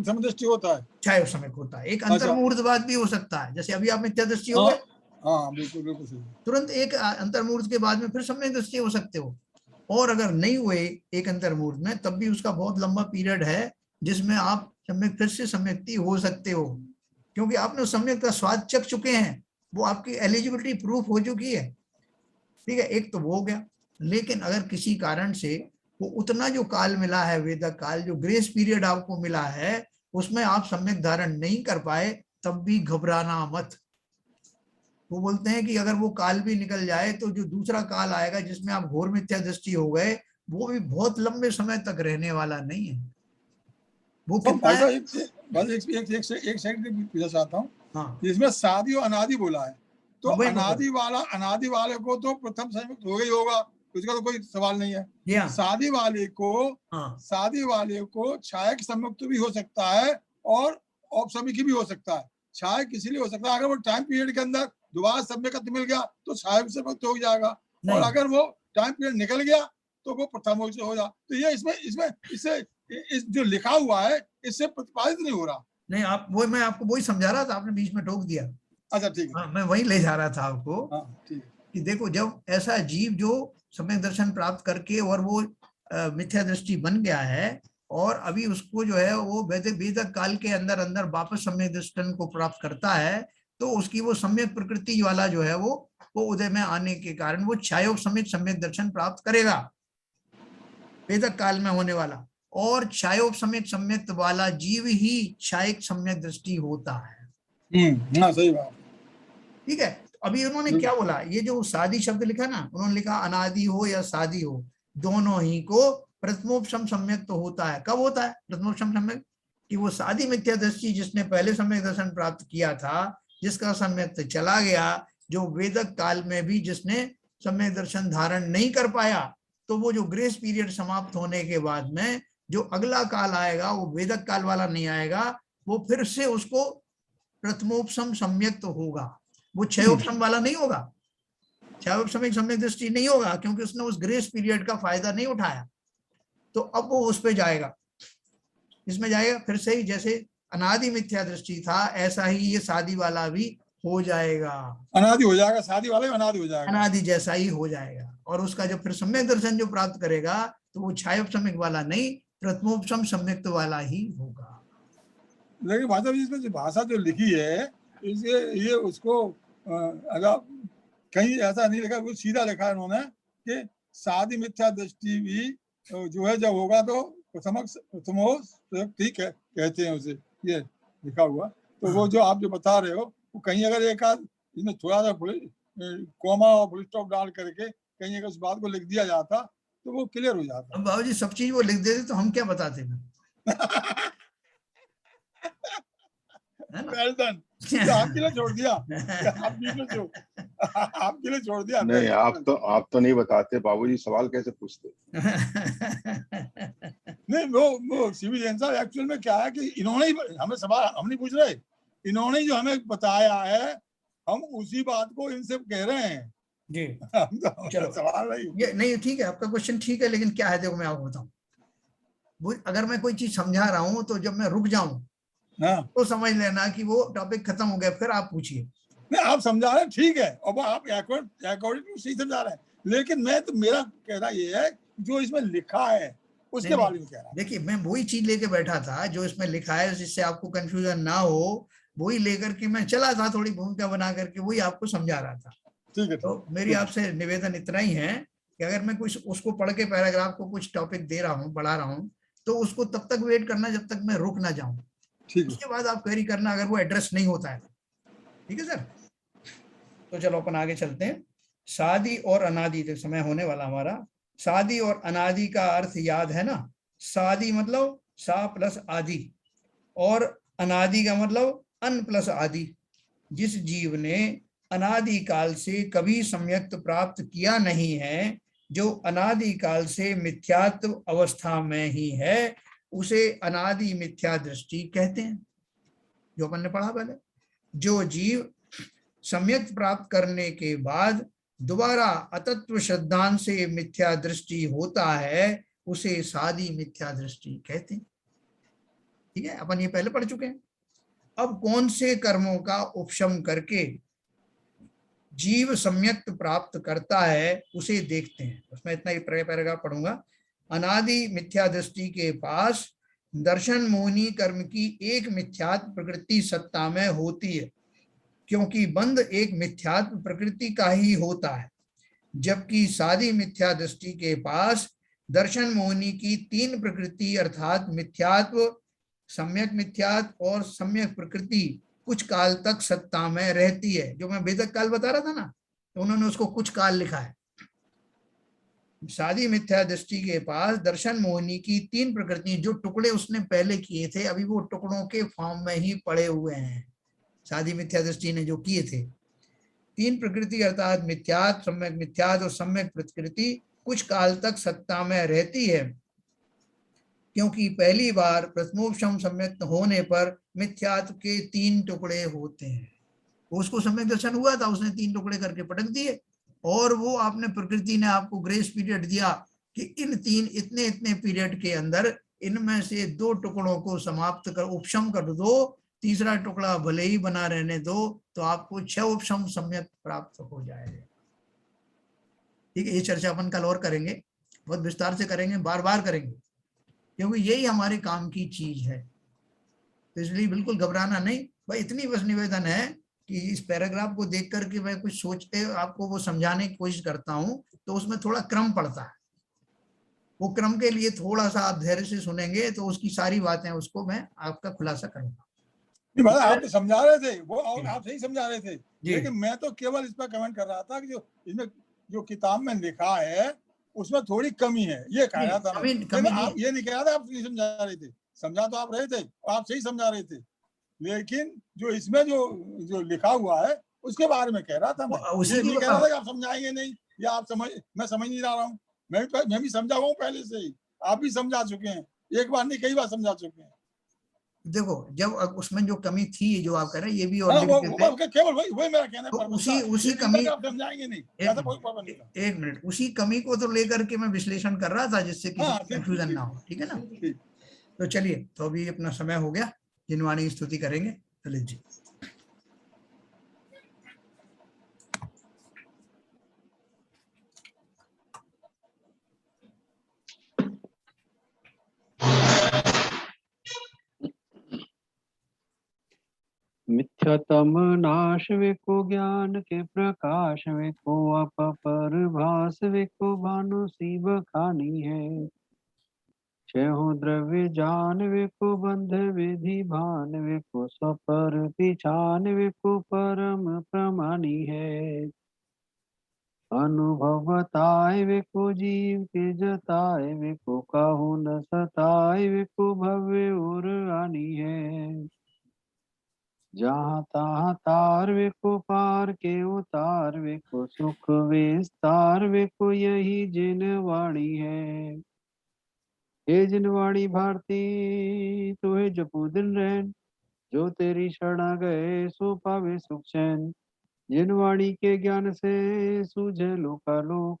समदृष्टि होता है, छाया सम्यक होता है। एक अंतर्मुहूर्तवाद भी हो सकता है, जैसे अभी आप मिथ्या दृष्टि हो गए, हाँ बिल्कुल बिल्कुल सही, तुरंत एक अंतर्मुहूर्त के बाद में फिर सम्यक दृष्टि हो सकते हो। और अगर नहीं हुए एक अंतर्मुहूर्त में, तब भी उसका बहुत लंबा पीरियड है जिसमें आप सम्यक फिर से सम्यक्ति हो सकते हो, क्योंकि आपने उस सम्यक का स्वाद चख चुके हैं, वो आपकी एलिजिबिलिटी प्रूफ हो चुकी है। ठीक है, एक तो वो हो गया। लेकिन अगर किसी कारण से वो उतना जो काल मिला है, वेदक काल, जो ग्रेस पीरियड आपको मिला है, उसमें आप सम्यक धारण नहीं कर पाए, तब भी घबराना मत। वो बोलते हैं कि अगर वो काल भी निकल जाए तो जो दूसरा काल आएगा जिसमें आप घोर मिथ्या दृष्टि हो गए, वो भी बहुत लंबे समय तक रहने वाला नहीं है। वो कितना है? एक सेकंड पूछना चाहता हूँ। हाँ, इसमें शादी और अनादि बोला है, तो हाँ, अनादि वाले को तो प्रथम संयुक्त हो गई होगा, उसका तो कोई सवाल नहीं है। हाँ, शादी वाले को छायक संयुक्त भी हो सकता है और औपसमिक भी हो सकता है। छायक इसीलिए हो सकता है अगर वो टाइम पीरियड के अंदर दोबारा सम्यक मिल गया तो छायक संयुक्त हो जाएगा, और अगर वो टाइम पीरियड निकल गया तो वो प्रथम हो जाएगा। तो ये इससे जो लिखा हुआ है इससे प्रतिपादित नहीं हो रहा। नहीं, आप वो, मैं आपको वही समझा रहा था, आपने बीच में टोक दिया। अच्छा ठीक है, मैं वही ले जा रहा था आपको। हाँ ठीक है, कि देखो, जब ऐसा जीव जो सम्यक दर्शन प्राप्त करके और वो मिथ्या दृष्टि बन गया है, और अभी उसको जो है वो वेदक काल के अंदर अंदर वापस सम्यक दर्शन को प्राप्त करता है, तो उसकी वो सम्यक प्रकृति वाला जो है वो उदय में आने के कारण वो छायोग समेत सम्यक दर्शन प्राप्त करेगा, वेदक काल में होने वाला। और छायोग समेत सम्यक वाला जीव ही छायक सम्यक दृष्टि होता है। हाँ सही बात। ठीक है, अभी उन्होंने क्या बोला, ये जो सादी शब्द लिखा ना, उन्होंने लिखा अनादि हो या सादी हो, दोनों ही को प्रथमोपशम सम्यक तो होता है। कब होता है प्रथमोपशम सम्यक? कि वो सादी मिथ्या दृष्टि जिसने पहले सम्यक दर्शन प्राप्त किया था, जिसका सम्यक चला गया, जो वेदक काल में भी जिसने सम्यक दर्शन धारण नहीं कर पाया, तो वो जो ग्रेस पीरियड समाप्त होने के बाद में जो अगला काल आएगा वो वेदक काल वाला नहीं आएगा, वो फिर से उसको प्रथमोपशम सम्यक तो होगा, वो क्षयोपशम वाला नहीं होगा, क्षयोपशम सम्यक दृष्टि नहीं होगा, क्योंकि उसने उस ग्रेस पीरियड का फायदा नहीं उठाया। तो अब वो उस पे जाएगा, इसमें जाएगा फिर से ही, जैसे अनादि मिथ्या दृष्टि था, ऐसा ही ये शादी वाला भी हो जाएगा, अनादि हो जाएगा, शादी वाला भी अनादि हो जाएगा, अनादि जैसा ही हो जाएगा। और उसका जब फिर सम्यक दर्शन जो प्राप्त करेगा, तो वो क्षयोपशम वाला नहीं, प्रथमोपशम सम्यक वाला ही होगा। लेकिन भाषा इसमें जो भाषा जो लिखी है, इसके ये उसको अगर कहीं ऐसा नहीं लिखा, वो सीधा लिखा है उन्होंने कि शादी मिथ्या दृष्टि भी जो है जब होगा तो प्रथमो ठीक है कहते हैं उसे, ये लिखा हुआ। तो वो जो आप जो बता रहे हो, वो कहीं अगर एक आध इसमें थोड़ा सा कॉमा और फुल स्टॉप डाल करके कहीं अगर उस बात को लिख दिया जाता तो वो क्लियर हो जाता। अब बाबूजी सब चीज वो लिख देते तो हम क्या बताते हैं? आपके लिए छोड़ दिया, आपके लिए छोड़ दिया। नहीं, आप तो नहीं बताते बाबूजी, सवाल कैसे पूछते? नहीं, वो सीवी जैन साहब एक्चुअल में क्या है कि इन्होंने ही हमें सवाल, हम नहीं पूछ रहे, इन्होंने जो हमें बताया है, हम उसी बात को इनसे कह रहे हैं जी। चलो सवाल नहीं, ये नहीं, ठीक है, आपका क्वेश्चन ठीक है, लेकिन क्या है, देखो मैं आपको बताऊं, अगर मैं कोई चीज समझा रहा हूं तो जब मैं रुक जाऊं तो समझ लेना कि वो टॉपिक खत्म हो गया, फिर आप पूछिए। नहीं, आप समझा रहे हैं ठीक है, और आप अकॉर्डिंग सही समझा रहे हैं, लेकिन मैं तो मेरा कहना ये है जो इसमें लिखा है उसके बारे में कह रहा हूं। देखिए, मैं वही चीज लेके बैठा था जो इसमें लिखा है, जिससे आपको कंफ्यूजन ना हो, वही लेकर के मैं चला था, थोड़ी भूमिका बना करके वही आपको समझा रहा था। ठीक है, तो मेरी आपसे निवेदन इतना ही है कि अगर मैं कुछ उसको पढ़ के पैराग्राफ को कुछ टॉपिक दे रहा हूँ, पढ़ा रहा हूँ, तो उसको तब तक वेट करना जब तक मैं रुक ना जाऊं, उसके बाद आप क्वेरी करना अगर वो एड्रेस नहीं होता है। ठीक है सर, तो चलो अपन आगे चलते हैं। शादी और अनादि, तो समय होने वाला हमारा। शादी और अनादि का अर्थ याद है ना? शादी मतलब सा प्लस आदि, और अनादि का मतलब अन प्लस आदि। जिस जीव ने अनादि काल से कभी सम्यक्त प्राप्त किया नहीं है, जो अनादि काल से मिथ्यात्व अवस्था में ही है, उसे अनादि मिथ्या दृष्टि कहते हैं, जो अपन ने पढ़ा पहले। जो जीव सम्यक प्राप्त करने के बाद दोबारा अतत्व श्रद्धांत से मिथ्या दृष्टि होता है, उसे सादी मिथ्या दृष्टि कहते हैं। ठीक है, अपन ये पहले पढ़ चुके हैं। अब कौन से कर्मों का उपशम करके जीव सम्यक प्राप्त करता है उसे देखते हैं। उसमें इतना ही पैराग्राफ पढ़ूंगा। अनादि मिथ्या दृष्टि के पास दर्शन मोहिनी कर्म की एक मिथ्यात्व प्रकृति सत्ता में होती है, क्योंकि बंध एक मिथ्यात्व प्रकृति का ही होता है, जबकि सादी मिथ्या दृष्टि के पास दर्शन मोहिनी की तीन प्रकृति अर्थात मिथ्यात्व, सम्यक मिथ्यात्व और सम्यक प्रकृति कुछ काल तक सत्ता में रहती है। जो मैं वेदक काल बता रहा था ना, तो उन्होंने उसको कुछ काल लिखा है। सादी मिथ्या दृष्टि के पास दर्शन मोहिनी की तीन प्रकृति, जो टुकड़े उसने पहले किए थे अभी वो टुकड़ों के फॉर्म में ही पड़े हुए हैं। सादी मिथ्या दृष्टि ने जो किए थे, तीन प्रकृति अर्थात मिथ्यात्व, सम्यक मिथ्यात्व और सम्यक प्रकृति कुछ काल तक सत्ता में रहती है, क्योंकि पहली बार प्रथमोपशम सम्यक होने पर मिथ्यात्व के तीन टुकड़े होते हैं। उसको सम्यक दर्शन हुआ था, उसने तीन टुकड़े करके पटक दिए, और वो आपने प्रकृति ने आपको ग्रेस पीरियड दिया कि इन तीन इतने इतने पीरियड के अंदर इनमें से दो टुकड़ों को समाप्त कर उपशम कर दो, तीसरा टुकड़ा भले ही बना रहने दो, तो आपको 6 उपशम सम्यक प्राप्त हो जाएगा। ठीक है, ये चर्चा अपन कल और करेंगे, बहुत विस्तार से करेंगे, बार बार करेंगे, क्योंकि यही हमारे काम की चीज है। तो इसलिए बिल्कुल घबराना नहीं। भाई इतनी बस निवेदन है कि इस पैराग्राफ को देख करके मैं कुछ सोचते आपको वो समझाने की कोशिश करता हूं, तो उसमें थोड़ा क्रम पड़ता है। वो क्रम के लिए थोड़ा सा आप धैर्य से सुनेंगे तो उसकी सारी बातें उसको मैं आपका खुलासा करूंगा। आप तो समझा रहे थे, वो आप सही समझा रहे थे, लेकिन मैं तो केवल इस पर कमेंट कर रहा था कि जो इसमें जो किताब में लिखा है उसमें थोड़ी कमी है, ये कह रहा था। आप ये नहीं कह रहा था, आप सही समझा रहे थे, समझा तो आप रहे थे, आप सही समझा रहे थे, लेकिन जो इसमें जो लिखा हुआ है उसके बारे में कह रहा था मैं। ये नहीं कह रहा था कि आप समझाएंगे नहीं या आप मैं समझ नहीं रहा हूँ। मैं भी समझा हुआ हूँ पहले से ही, आप भी समझा चुके हैं, एक बार नहीं कई बार समझा चुके हैं। देखो जब उसमें जो कमी थी जो आप कह रहे हैं, ये भी और केवल वही मेरा कहना है, उसी कमी आप समझाएंगे नहीं, ऐसा कोई प्रॉब्लम नहीं था। एक मिनट, उसी कमी को तो लेकर के मैं विश्लेषण कर रहा था जिससे किसी को कंफ्यूजन ना हो। ठीक है ना? तो चलिए, तो अभी अपना समय हो गया, जिनवाणी की स्तुति करेंगे ललित जी। मिथ्यातम नाश विको ज्ञान के प्रकाश विको अपर भास विको भानु सी बखानी है। छहो द्रव्य जान विको बंध विधि भान विको स्वपर पिछान विको परम प्रमाणी है। अनुभव बताए विको जीव के जताए विको काहू न सताए विको भव्य और आनी है। जहाँ तहाँ तार विको पार के उतार विको सुख विस्तार विको यही जिनवाणी है। हे जिनवाणी भारती तुहे जपू दिन रैन, जो तेरी शरणा गए सो पावे सुख चैन। जिनवाणी के ज्ञान से सूझे लोकालोक,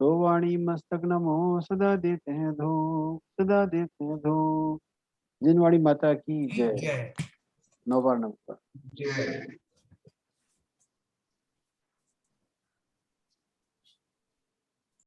तो वाणी मस्तक नमो सदा देते हैं धो, सदा देते हैं धो। जिनवाणी माता की जय। नौबार नमस्कार।